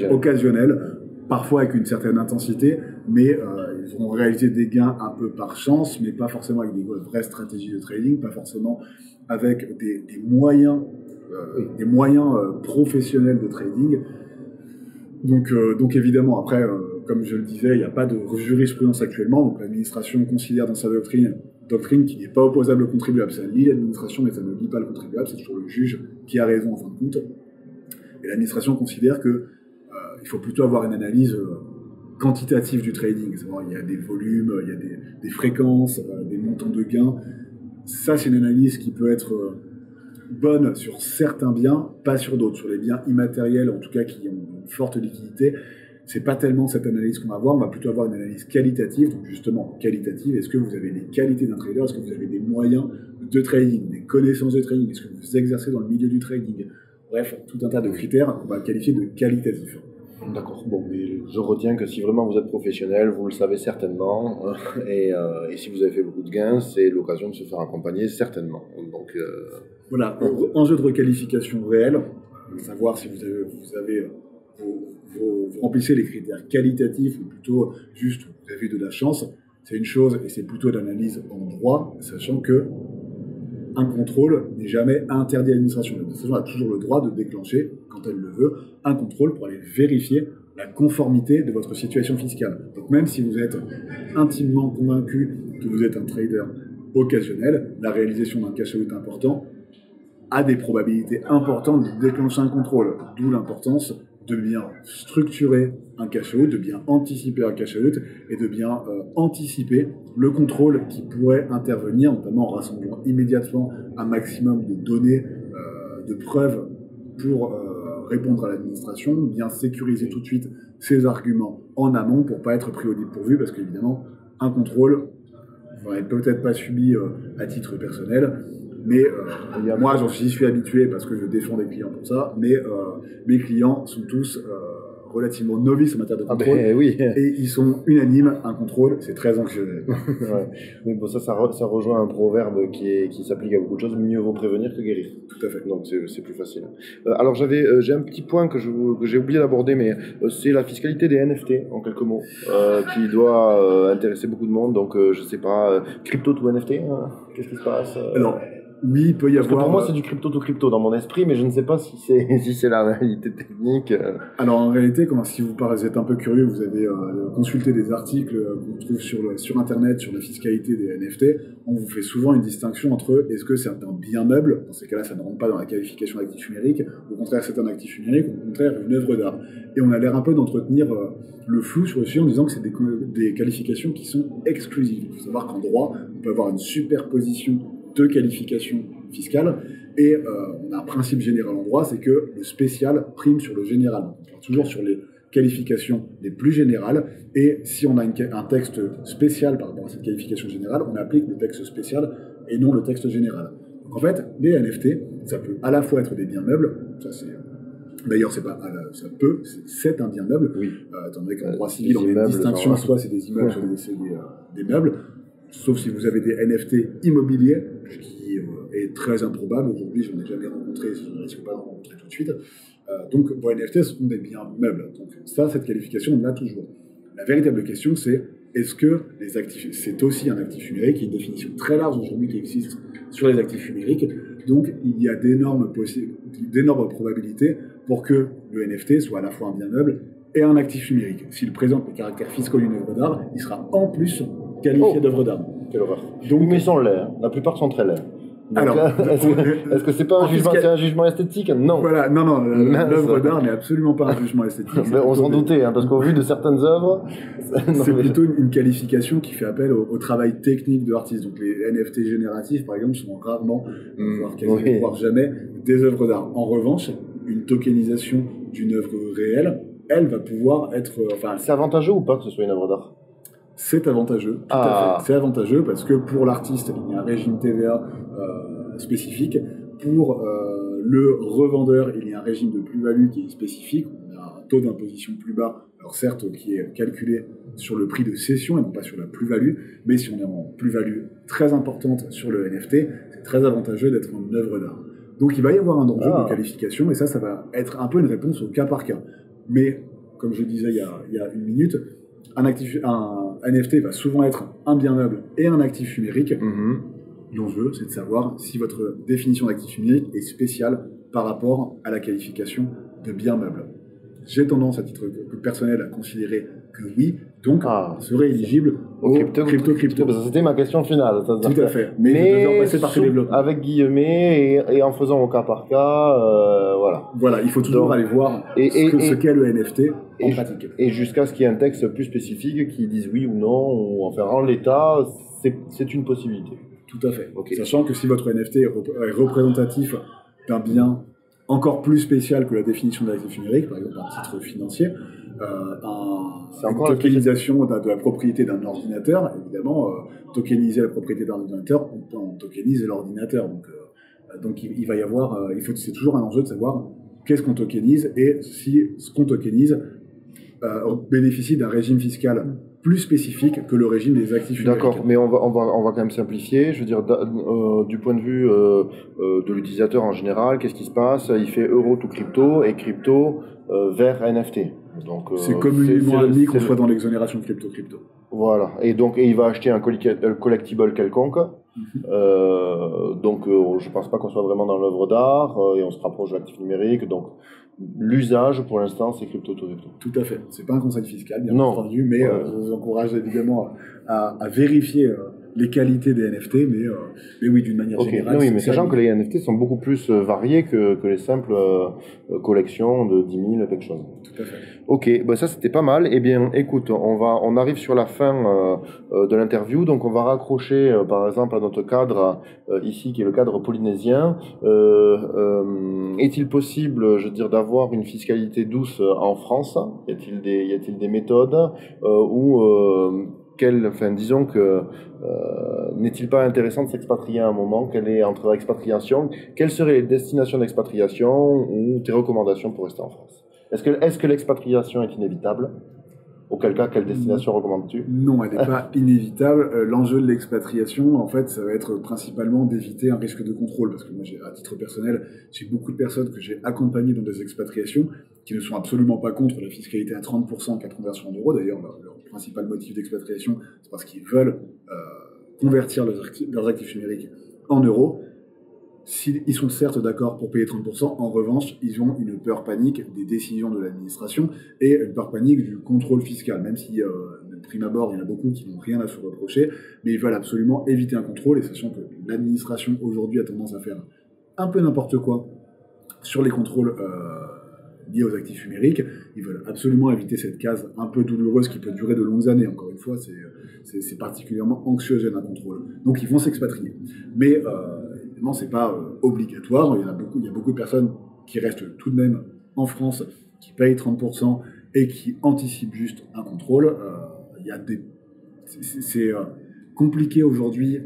occasionnel, parfois avec une certaine intensité, mais ils vont réaliser des gains un peu par chance, mais pas forcément avec des vraies stratégies de trading, pas forcément avec des moyens professionnels de trading. Donc évidemment, après, comme je le disais, il n'y a pas de jurisprudence actuellement, donc l'administration considère dans sa doctrine qui n'est pas opposable au contribuable. Ça lie l'administration, mais ça ne lie pas le contribuable, c'est toujours le juge qui a raison en fin de compte. Et l'administration considère que il faut plutôt avoir une analyse quantitative du trading. Il y a des volumes, il y a des fréquences, des montants de gains. Ça, c'est une analyse qui peut être bonne sur certains biens, pas sur d'autres. Sur les biens immatériels, en tout cas, qui ont une forte liquidité, c'est pas tellement cette analyse qu'on va avoir. On va plutôt avoir une analyse qualitative. Donc justement, qualitative, est-ce que vous avez les qualités d'un trader? Est-ce que vous avez des moyens de trading, des connaissances de trading? Est-ce que vous exercez dans le milieu du trading? Bref, tout un tas de critères qu'on va qualifier de qualitatifs.
D'accord, bon, mais je retiens que si vraiment vous êtes professionnel, vous le savez certainement, et si vous avez fait beaucoup de gains, c'est l'occasion de se faire accompagner certainement. Donc,
voilà, enjeu de requalification réel, savoir si vous remplissez les critères qualitatifs ou plutôt juste vous avez de la chance, c'est une chose et c'est plutôt d'analyse en droit, sachant que un contrôle n'est jamais interdit à l'administration. L'administration a toujours le droit de déclencher, quand elle le veut, un contrôle pour aller vérifier la conformité de votre situation fiscale. Donc même si vous êtes intimement convaincu que vous êtes un trader occasionnel, la réalisation d'un cash out important a des probabilités importantes de déclencher un contrôle. D'où l'importance de bien structurer un cash out, de bien anticiper un cash out et de bien anticiper le contrôle qui pourrait intervenir, notamment en rassemblant immédiatement un maximum de données, de preuves pour répondre à l'administration, bien sécuriser tout de suite ses arguments en amont pour ne pas être pris au dépourvu, parce qu'évidemment, un contrôle, vous n'avez peut-être pas subi à titre personnel, mais moi j'y suis habitué parce que je défends des clients pour ça, mais mes clients sont tous relativement novices en matière de contrôle,
oui.
Et ils sont unanimes, un contrôle c'est très anxiogène.
Ouais. Mais bon, ça rejoint un proverbe qui s'applique à beaucoup de choses, mieux vaut prévenir que guérir.
Tout à fait.
Donc c'est plus facile. Alors j'ai un petit point que j'ai oublié d'aborder, mais c'est la fiscalité des NFT, en quelques mots, qui doit intéresser beaucoup de monde. Donc je sais pas, crypto to NFT, hein, qu'est-ce qui se passe
Alors, oui, il peut y avoir...
Parce que pour moi, c'est du crypto to crypto dans mon esprit, mais je ne sais pas si c'est la réalité technique.
Alors, en réalité, si vous êtes un peu curieux, vous avez consulté des articles qu'on trouve sur Internet sur la fiscalité des NFT. On vous fait souvent une distinction entre est-ce que c'est un bien meuble, dans ces cas-là, ça ne rentre pas dans la qualification d'actif numérique, au contraire, c'est un actif numérique, au contraire, une œuvre d'art. Et on a l'air un peu d'entretenir le flou sur le sujet en disant que c'est des qualifications qui sont exclusives. Il faut savoir qu'en droit, on peut avoir une superposition de qualifications fiscales, et on a un principe général en droit, c'est que le spécial prime sur le général. On part toujours sur les qualifications les plus générales, et si on a un texte spécial par rapport à cette qualification générale, on applique le texte spécial et non le texte général. Donc en fait, les NFT, ça peut à la fois être des biens meubles, ça c'est... D'ailleurs, c'est un bien meuble, oui. Étant donné qu'en droit civil, on a une distinction, soit c'est des immeubles, soit c'est des meubles, sauf si vous avez des NFT immobiliers, ce qui est très improbable. Aujourd'hui, je n'en ai jamais rencontré, je ne risque pas d'en rencontrer tout de suite. Donc, vos NFT sont des biens meubles. Donc, ça, cette qualification, on l'a toujours. La véritable question, c'est est-ce que les actifs, c'est aussi un actif numérique, il y a une définition très large aujourd'hui qui existe sur les actifs numériques. Donc, il y a d'énormes probabilités pour que le NFT soit à la fois un bien meuble et un actif numérique. S'il présente les caractères fiscaux d'une œuvre d'art, il sera en plus qualifié d'œuvre d'art.
Quelle horreur. Donc, mais ils sont laids. La plupart sont très laids. Donc,
Alors,
est-ce que c'est pas c'est un jugement esthétique? Non.
Voilà, non, l'œuvre d'art n'est absolument pas un jugement esthétique.
On s'en doutait, hein, parce qu'au vu de certaines œuvres...
C'est plutôt une qualification qui fait appel au travail technique de l'artiste. Donc les NFT génératifs, par exemple, sont rarement, voire jamais, des œuvres d'art. En revanche, une tokenisation d'une œuvre réelle, elle va pouvoir être...
c'est avantageux ou pas que ce soit une œuvre d'art?
C'est avantageux, tout à fait. C'est avantageux parce que pour l'artiste, il y a un régime TVA spécifique. Pour le revendeur, il y a un régime de plus-value qui est spécifique. On a un taux d'imposition plus bas, alors certes, qui est calculé sur le prix de cession et non pas sur la plus-value. Mais si on est en plus-value très importante sur le NFT, c'est très avantageux d'être une œuvre d'art. Donc il va y avoir un enjeu de qualification et ça va être un peu une réponse au cas par cas. Mais, comme je disais il y a une minute, un NFT va souvent être un bien meuble et un actif numérique. L'enjeu, c'est de savoir si votre définition d'actif numérique est spéciale par rapport à la qualification de bien meuble. J'ai tendance, à titre personnel, à considérer que oui, donc serait éligible au crypto.
C'était ma question finale.
Tout à fait. Mais je devais en passer par ce développement.
Avec guillemets et en faisant au cas par cas, voilà.
Voilà, il faut toujours aller voir ce qu'est le NFT en pratique.
Et jusqu'à ce qu'il y ait un texte plus spécifique qui dise oui ou non, ou enfin en l'état, c'est une possibilité.
Tout à fait. Sachant que si votre NFT est représentatif d'un bien encore plus spécial que la définition de l'actif numérique, par exemple un titre financier, une tokenisation de la propriété d'un ordinateur, évidemment, tokeniser la propriété d'un ordinateur, on tokenise l'ordinateur. Donc il va y avoir, c'est toujours un enjeu de savoir qu'est-ce qu'on tokenise et si ce qu'on tokenise bénéficie d'un régime fiscal plus spécifique que le régime des actifs numériques.
D'accord, mais on va quand même simplifier. Je veux dire, du point de vue de l'utilisateur en général, qu'est-ce qui se passe? Il fait euro to crypto et crypto vers NFT. Donc,
c'est communément admis qu'on soit dans l'exonération crypto.
Voilà, et donc il va acheter un collectible quelconque. Donc je pense pas qu'on soit vraiment dans l'œuvre d'art et on se rapproche de l'actif numérique. Donc l'usage pour l'instant c'est crypto.
Tout à fait. C'est pas un conseil fiscal bien entendu, mais je vous encourage évidemment à vérifier les qualités des NFT, mais oui, d'une manière générale.
Oui, mais sachant que les NFT sont beaucoup plus variés que les simples collections de 10 000 quelque chose.
Tout à fait.
Ok, ça c'était pas mal. Eh bien, écoute, on arrive sur la fin de l'interview, donc on va raccrocher par exemple à notre cadre ici, qui est le cadre polynésien. Est-il possible, je veux dire, d'avoir une fiscalité douce en France? Y a-t-il des méthodes disons que n'est-il pas intéressant de s'expatrier à un moment? Quelle est entre expatriation? Quelles seraient les destinations d'expatriation ou tes recommandations pour rester en France? Est-ce que l'expatriation est inévitable? Auquel cas, quelle destination recommandes-tu?
Non, elle n'est pas inévitable. L'enjeu de l'expatriation, en fait, ça va être principalement d'éviter un risque de contrôle. Parce que moi, à titre personnel, j'ai beaucoup de personnes que j'ai accompagnées dans des expatriations qui ne sont absolument pas contre la fiscalité à 30% en cas de conversion en euros. D'ailleurs, leur principal motif d'expatriation, c'est parce qu'ils veulent convertir leurs actifs numériques en euros. Ils sont certes d'accord pour payer 30%, en revanche, ils ont une peur panique des décisions de l'administration et une peur panique du contrôle fiscal, même si, de prime abord, il y en a beaucoup qui n'ont rien à se reprocher, mais ils veulent absolument éviter un contrôle, et sachant que l'administration aujourd'hui a tendance à faire un peu n'importe quoi sur les contrôles liés aux actifs numériques, ils veulent absolument éviter cette case un peu douloureuse qui peut durer de longues années. Encore une fois, c'est particulièrement anxiogène un contrôle. Donc ils vont s'expatrier. Mais évidemment, c'est pas obligatoire. Il y a beaucoup de personnes qui restent tout de même en France, qui payent 30% et qui anticipent juste un contrôle. C'est compliqué aujourd'hui.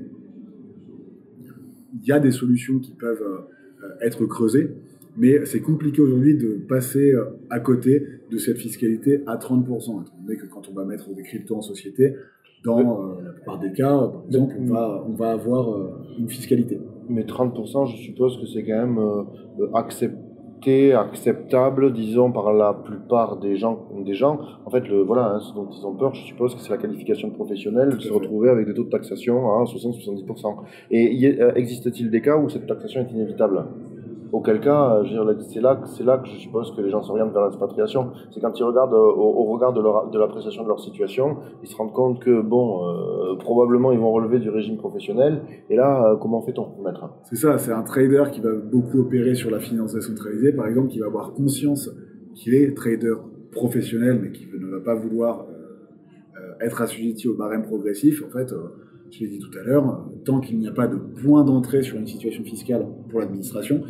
Il y a des solutions qui peuvent être creusées, mais c'est compliqué aujourd'hui de passer à côté de cette fiscalité à 30%. Étant donné que quand on va mettre des cryptos en société, dans la plupart des cas, par exemple, on va avoir une fiscalité.
Mais 30%, je suppose que c'est quand même acceptable, disons, par la plupart des gens. En fait, ce dont ils ont peur, je suppose que c'est la qualification professionnelle, de se retrouver avec des taux de taxation à 60-70%. Et existe-t-il des cas où cette taxation est inévitable? Auquel cas, je veux dire, c'est là que je suppose que les gens s'orientent vers l'expatriation. C'est quand ils regardent au regard de l'appréciation de leur situation, ils se rendent compte que, bon, probablement ils vont relever du régime professionnel. Et là, comment fait-on, maître?
C'est ça, c'est un trader qui va beaucoup opérer sur la finance décentralisée, par exemple, qui va avoir conscience qu'il est trader professionnel, mais qui ne va pas vouloir être assujetti au barème progressif. En fait, je l'ai dit tout à l'heure, tant qu'il n'y a pas de point d'entrée sur une situation fiscale pour l'administration,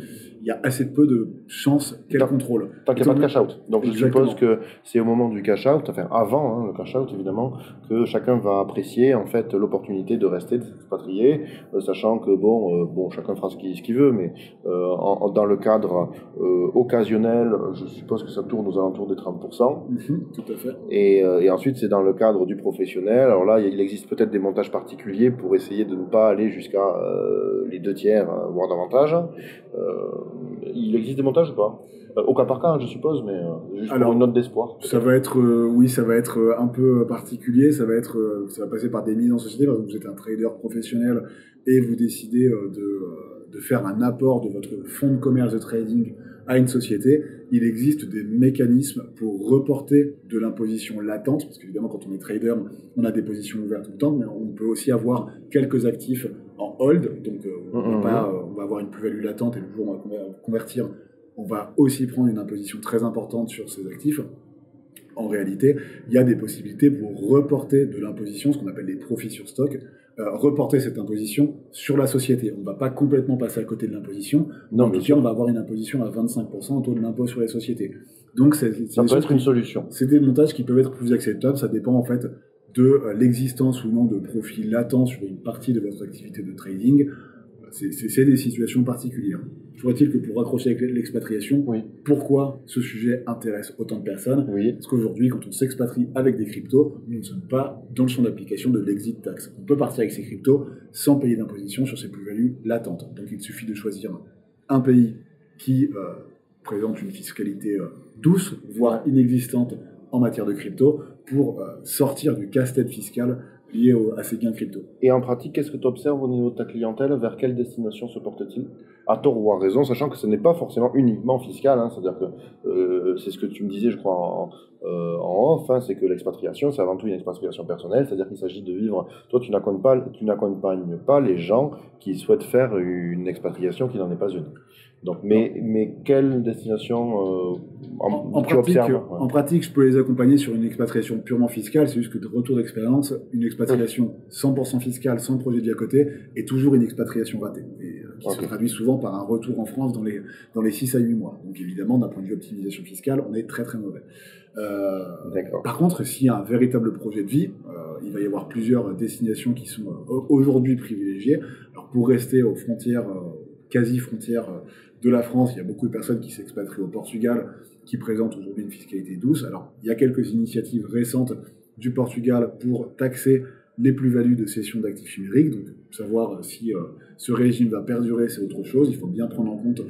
il y a assez peu de chances qu'elle contrôle.
Tant qu'il n'y a pas de cash-out. Donc
Exactement.
je suppose que c'est au moment du cash-out, enfin avant le cash-out évidemment, que chacun va apprécier en fait l'opportunité de rester, de s'expatrier, sachant que bon, chacun fera ce qu'il veut, mais dans le cadre occasionnel, je suppose que ça tourne aux alentours des 30%.
Tout à fait.
Et ensuite c'est dans le cadre du professionnel. Alors là, il existe peut-être des montages particuliers pour essayer de ne pas aller jusqu'à les 2/3, voire davantage. Il existe des montages ou pas? Au cas par cas, je suppose, mais juste pour une note d'espoir.
Ça va être, ça va être un peu particulier. Ça va passer par des mises en société. Par exemple, vous êtes un trader professionnel et vous décidez de faire un apport de votre fonds de commerce de trading à une société. Il existe des mécanismes pour reporter de l'imposition latente, parce qu'évidemment, quand on est trader, on a des positions ouvertes tout le temps, mais on peut aussi avoir quelques actifs en hold. Donc, on va avoir une plus-value latente et le jour où on va convertir, on va aussi prendre une imposition très importante sur ces actifs. En réalité, il y a des possibilités pour reporter de l'imposition, ce qu'on appelle les profits sur stock, reporter cette imposition sur la société. On ne va pas complètement passer à côté de l'imposition, mais en tout cas, on va avoir une imposition à 25% au taux de l'impôt sur les sociétés. Donc, ça
peut être une solution.
C'est des montages qui peuvent être plus acceptables, ça dépend en fait de l'existence ou non de profits latents sur une partie de votre activité de trading. C'est des situations particulières. Faudrait-il que pour raccrocher avec l'expatriation, pourquoi ce sujet intéresse autant de personnes? Parce qu'aujourd'hui, quand on s'expatrie avec des cryptos, nous ne sommes pas dans le champ d'application de l'exit tax. On peut partir avec ces cryptos sans payer d'imposition sur ces plus-values latentes. Donc il suffit de choisir un pays qui présente une fiscalité douce, voire inexistante en matière de crypto, pour sortir du casse-tête fiscal lié à ces gains crypto.
Et en pratique, qu'est-ce que tu observes au niveau de ta clientèle? Vers quelle destination se porte-t-il? À tort ou à raison, sachant que ce n'est pas forcément uniquement fiscal, c'est-à-dire que c'est ce que tu me disais, je crois, en off, c'est que l'expatriation, c'est avant tout une expatriation personnelle, c'est-à-dire qu'il s'agit de vivre. Toi, tu n'accompagnes pas les gens qui souhaitent faire une expatriation qui n'en est pas une. Donc, mais quelle destination
en pratique, je peux les accompagner sur une expatriation purement fiscale. C'est juste que de retour d'expérience, une expatriation 100% fiscale, sans projet de vie à côté, est toujours une expatriation ratée. Et qui se traduit souvent par un retour en France dans les 6 à 8 mois. Donc évidemment, d'un point de vue optimisation fiscale, on est très très mauvais. Par contre, s'il y a un véritable projet de vie, il va y avoir plusieurs destinations qui sont aujourd'hui privilégiées. Alors pour rester aux frontières, quasi-frontières de la France, il y a beaucoup de personnes qui s'expatrient au Portugal, qui présentent aujourd'hui une fiscalité douce. Alors, il y a quelques initiatives récentes du Portugal pour taxer les plus-values de cession d'actifs numériques. Donc, savoir si ce régime va perdurer, c'est autre chose. Il faut bien prendre en compte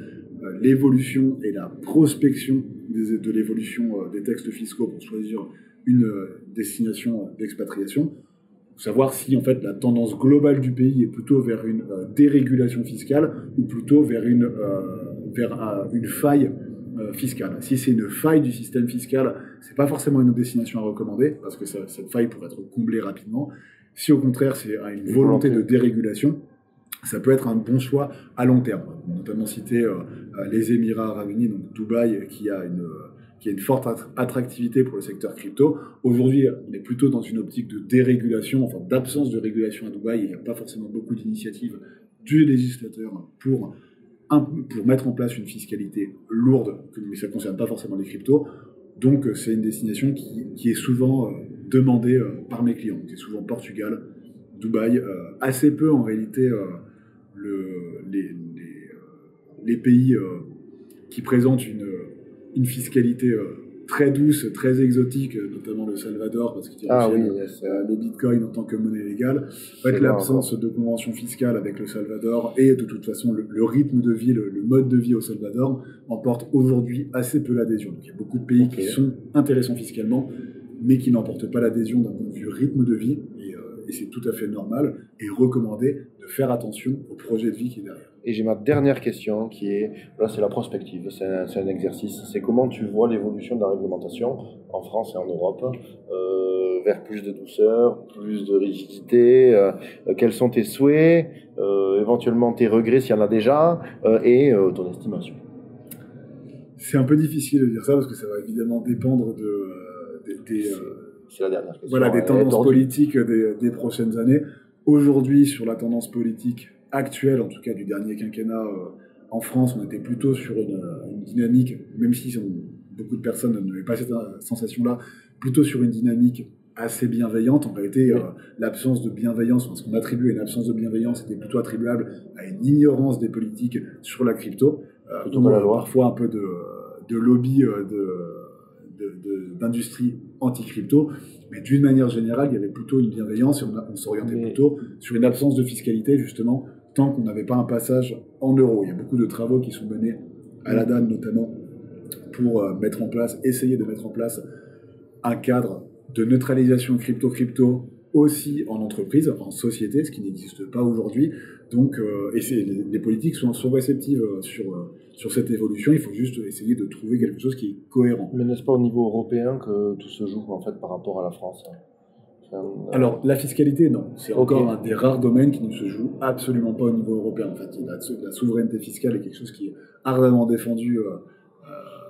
l'évolution et la prospection de l'évolution des textes fiscaux pour choisir une destination d'expatriation. Savoir si en fait la tendance globale du pays est plutôt vers une dérégulation fiscale ou plutôt vers une faille fiscale. Si c'est une faille du système fiscal, c'est pas forcément une destination à recommander parce que cette faille pourrait être comblée rapidement. Si au contraire c'est une volonté de dérégulation, ça peut être un bon choix à long terme. On a notamment cité les Émirats Arabes Unis, donc Dubaï, qui a une forte attractivité pour le secteur crypto. Aujourd'hui, on est plutôt dans une optique de dérégulation, enfin d'absence de régulation à Dubaï. Il n'y a pas forcément beaucoup d'initiatives du législateur pour mettre en place une fiscalité lourde, mais ça ne concerne pas forcément les cryptos. Donc c'est une destination qui est souvent demandée par mes clients. C'est souvent Portugal, Dubaï, assez peu en réalité les pays qui présentent une fiscalité très douce, très exotique, notamment le Salvador, parce qu'il y a le Bitcoin en tant que monnaie légale. En fait, l'absence de convention fiscale avec le Salvador et de toute façon le rythme de vie, le mode de vie au Salvador emporte aujourd'hui assez peu l'adhésion. Donc il y a beaucoup de pays qui sont intéressants fiscalement, mais qui n'emportent pas l'adhésion d'un point de vue rythme de vie. Et et c'est tout à fait normal et recommandé de faire attention au projet de vie qui est derrière.
Et j'ai ma dernière question qui est, là c'est la prospective, c'est un exercice, c'est comment tu vois l'évolution de la réglementation en France et en Europe vers plus de douceur, plus de rigidité, quels sont tes souhaits, éventuellement tes regrets s'il y en a déjà, et ton estimation.
C'est un peu difficile de dire ça parce que ça va évidemment dépendre
C'est la dernière question.
Voilà, des tendances politiques des prochaines années. Aujourd'hui, sur la tendance politique actuelle, en tout cas du dernier quinquennat en France, on était plutôt sur une dynamique, même si beaucoup de personnes n'avaient pas cette sensation-là, plutôt sur une dynamique assez bienveillante. En réalité, l'absence de bienveillance, enfin, ce qu'on attribue à une absence de bienveillance était plutôt attribuable à une ignorance des politiques sur la crypto, ou parfois un peu de lobby d'industrie anti-crypto, mais d'une manière générale, il y avait plutôt une bienveillance et on s'orientait plutôt sur une absence de fiscalité, justement, tant qu'on n'avait pas un passage en euros. Il y a beaucoup de travaux qui sont menés à la DAN, notamment, pour essayer de mettre en place un cadre de neutralisation crypto aussi en entreprise, en société, ce qui n'existe pas aujourd'hui. Donc, les politiques sont réceptives sur cette évolution. Il faut juste essayer de trouver quelque chose qui est cohérent.
Mais n'est-ce pas au niveau européen que tout se joue en fait par rapport à la France?
Alors, la fiscalité, non. C'est encore un des rares domaines qui ne se joue absolument pas au niveau européen. En fait, la souveraineté fiscale est quelque chose qui est ardemment défendu.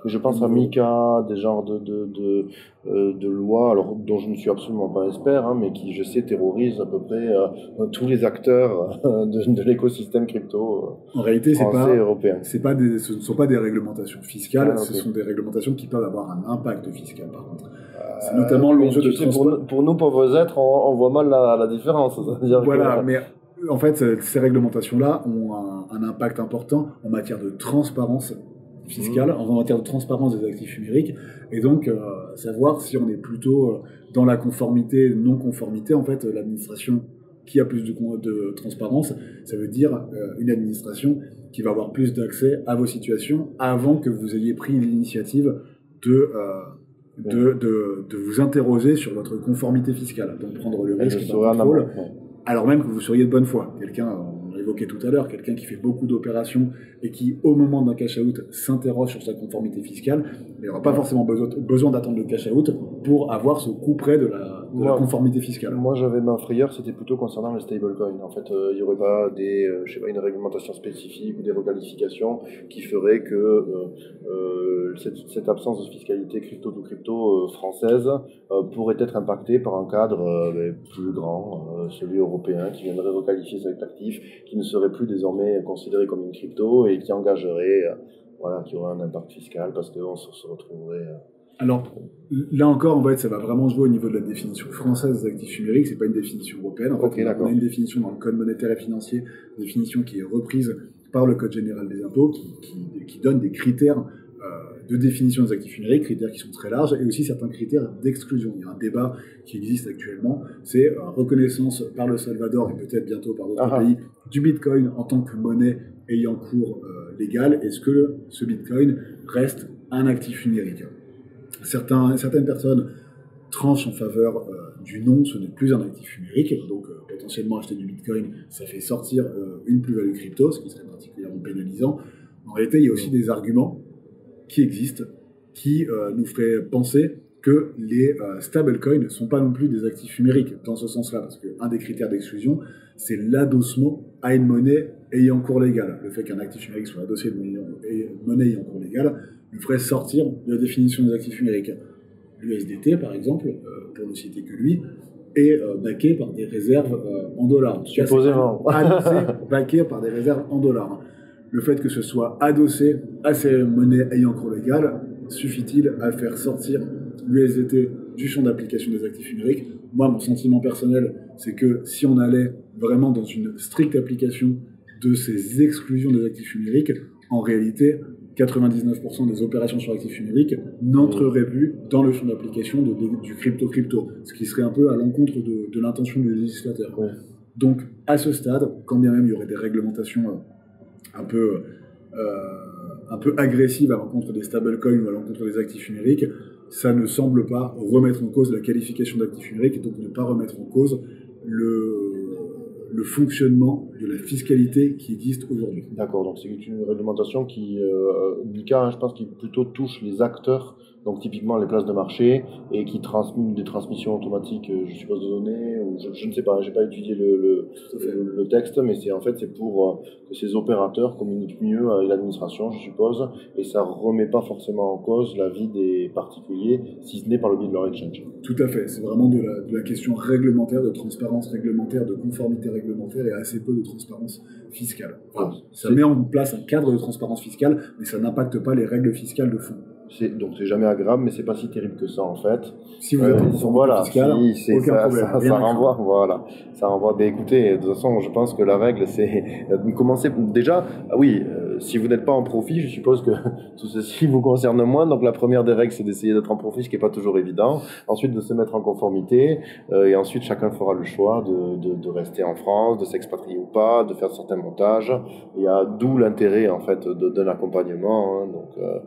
Je pense à MiCA, des genres de lois, alors dont je ne suis absolument pas expert, hein, mais qui, je sais, terrorisent à peu près tous les acteurs de l'écosystème crypto
en réalité,
français et européen.
Ce ne sont pas des réglementations fiscales, ce sont des réglementations qui peuvent avoir un impact fiscal, par contre. C'est notamment l'enjeu de transport.
Pour nous, pauvres êtres, on voit mal la différence.
Voilà, mais en fait, ces réglementations-là ont un impact important en matière de transparence fiscale, en matière de transparence des actifs numériques, et donc savoir si on est plutôt dans la conformité, non-conformité. En fait, l'administration qui a plus de transparence, ça veut dire une administration qui va avoir plus d'accès à vos situations avant que vous ayez pris l'initiative de vous interroger sur votre conformité fiscale, donc prendre le risque d'un contrôle, alors même que vous seriez de bonne foi. On l'évoquait tout à l'heure, quelqu'un qui fait beaucoup d'opérations et qui, au moment d'un cash-out, s'interroge sur sa conformité fiscale, il n'aura pas forcément besoin d'attendre le cash-out pour avoir ce coup près de la conformité fiscale.
Moi, j'avais ma frayeur, c'était plutôt concernant les stablecoins. En fait, il n'y aurait pas une réglementation spécifique ou des requalifications qui feraient que cette absence de fiscalité crypto française pourrait être impactée par un cadre plus grand, celui européen, qui viendrait requalifier cet actif, qui ne serait plus désormais considéré comme une crypto et qui engagerait, qui aurait un impact fiscal parce qu'on se retrouverait...
Alors, là encore, en fait, ça va vraiment jouer au niveau de la définition française des actifs numériques, c'est pas une définition européenne. En fait, on a une définition dans le Code monétaire et financier, définition qui est reprise par le Code général des impôts, qui donne des critères de définition des actifs numériques, critères qui sont très larges, et aussi certains critères d'exclusion. Il y a un débat qui existe actuellement, c'est reconnaissance par le Salvador, et peut-être bientôt par d'autres pays, du Bitcoin en tant que monnaie ayant cours légal. Est-ce que ce Bitcoin reste un actif numérique ? Certaines personnes tranchent en faveur du non, ce n'est plus un actif numérique, donc potentiellement acheter du Bitcoin, ça fait sortir une plus-value crypto, ce qui serait particulièrement pénalisant. En réalité, il y a aussi des arguments qui existent, qui nous feraient penser que les stablecoins ne sont pas non plus des actifs numériques, dans ce sens-là, parce qu'un des critères d'exclusion, c'est l'adossement à une monnaie ayant cours légal. Le fait qu'un actif numérique soit adossé à une monnaie ayant cours légal nous ferait sortir de la définition des actifs numériques. L'USDT, par exemple, pour ne citer que lui, est backé par des réserves en dollars.
Supposément.
Backé par des réserves en dollars. Le fait que ce soit adossé à ces monnaies ayant cours légal, suffit-il à faire sortir l'USDT du champ d'application des actifs numériques? Moi, mon sentiment personnel, c'est que si on allait vraiment dans une stricte application de ces exclusions des actifs numériques, en réalité, 99% des opérations sur actifs numériques n'entreraient plus dans le champ d'application du crypto, ce qui serait un peu à l'encontre de l'intention du législateur. Ouais. Donc, à ce stade, quand bien même il y aurait des réglementations un peu agressives à l'encontre des stablecoins ou à l'encontre des actifs numériques, ça ne semble pas remettre en cause la qualification d'actifs numériques et donc ne pas remettre en cause le fonctionnement de la fiscalité qui existe aujourd'hui.
D'accord, donc c'est une réglementation qui, Mika, je pense, qui plutôt touche les acteurs, donc typiquement les places de marché, et qui transmet des transmissions automatiques, je suppose, de données, ou je ne sais pas, j'ai pas étudié le texte, mais c'est en fait c'est pour que ces opérateurs communiquent mieux avec l'administration, je suppose, et ça remet pas forcément en cause la vie des particuliers, si ce n'est par le biais de leur exchange.
Tout à fait, c'est vraiment de la question réglementaire, de transparence réglementaire, de conformité réglementaire et assez peu de transparence fiscale. Enfin, ça met en place un cadre de transparence fiscale, mais ça n'impacte pas les règles fiscales de fond.
Donc c'est jamais agréable, mais c'est pas si terrible que ça en fait.
Si vous êtes en conformité fiscale, aucun problème.
Ça renvoie, voilà, ça renvoie. Ben écoutez, de toute façon, je pense que la règle, c'est de commencer déjà. Oui, si vous n'êtes pas en profit, je suppose que tout ceci vous concerne moins. Donc la première des règles, c'est d'essayer d'être en profit, ce qui est pas toujours évident. Ensuite, de se mettre en conformité, et ensuite chacun fera le choix de rester en France, de s'expatrier ou pas, de faire certains montages. Il y a d'où l'intérêt en fait d'un accompagnement. Hein, donc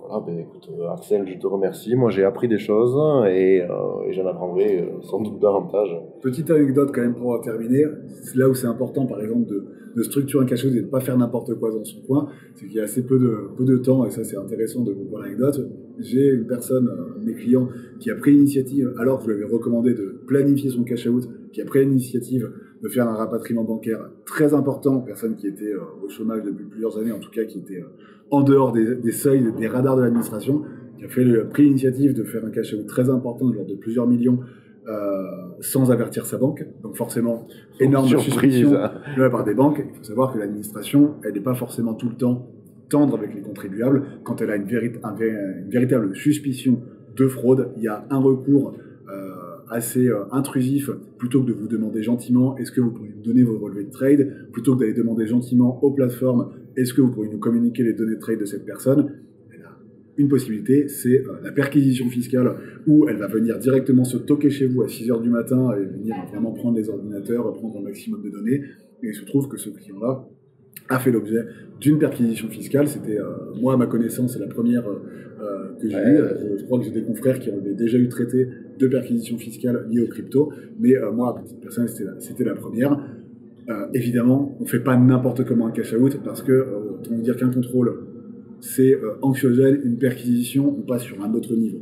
voilà, ben écoute, Axel, je te remercie. Moi, j'ai appris des choses et j'en apprendrai sans doute davantage.
Petite anecdote quand même pour terminer. C'est là où c'est important, par exemple, de structurer quelque chose et de ne pas faire n'importe quoi dans son coin. C'est qu'il y a assez peu de temps, et ça c'est intéressant de vous voir l'anecdote. J'ai une personne, un de mes clients, qui a pris l'initiative, alors que je lui avais recommandé de planifier son cash out, qui a pris l'initiative de faire un rapatriement bancaire très important, personne qui était au chômage depuis plusieurs années, en tout cas qui était en dehors des seuils, des radars de l'administration, qui a pris l'initiative de faire un cash out très important, de l'ordre de plusieurs millions, sans avertir sa banque. Donc forcément, énorme suspicion de la part des banques. Il faut savoir que l'administration, elle n'est pas forcément tout le temps tendre avec les contribuables. Quand elle a une véritable suspicion de fraude, il y a un recours assez intrusif, plutôt que de vous demander gentiment est-ce que vous pourriez nous donner vos relevés de trade, plutôt que d'aller demander gentiment aux plateformes est-ce que vous pourriez nous communiquer les données de trade de cette personne. Une possibilité, c'est la perquisition fiscale, où elle va venir directement se toquer chez vous à 6h du matin et venir vraiment prendre les ordinateurs, prendre un maximum de données. Et il se trouve que ce client-là a fait l'objet d'une perquisition fiscale. C'était, moi, à ma connaissance, c'est la première que j'ai eue. Je crois que j'ai des confrères qui avaient déjà eu traité de perquisition fiscale liée aux cryptos. Mais moi, à petite personne, c'était la première. Évidemment, on ne fait pas n'importe comment un cash-out, parce que, on veut dire qu'un contrôle, c'est anxiogène, une perquisition, on passe sur un autre niveau.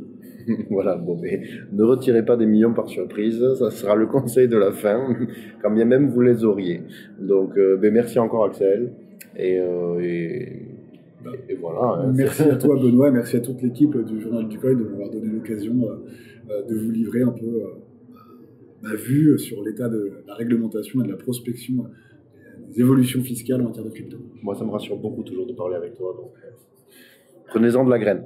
Voilà, bon, mais ne retirez pas des millions par surprise, ça sera le conseil de la fin, quand bien même vous les auriez. Donc, merci encore Axel, et voilà. Hein,
merci à toi Benoît, merci à toute l'équipe du Journal du Coin de m'avoir donné l'occasion de vous livrer un peu ma vue sur l'état de la réglementation et de la prospection des évolutions fiscales en matière de crypto.
Moi, ça me rassure beaucoup toujours de parler avec toi, donc prenez-en de la graine.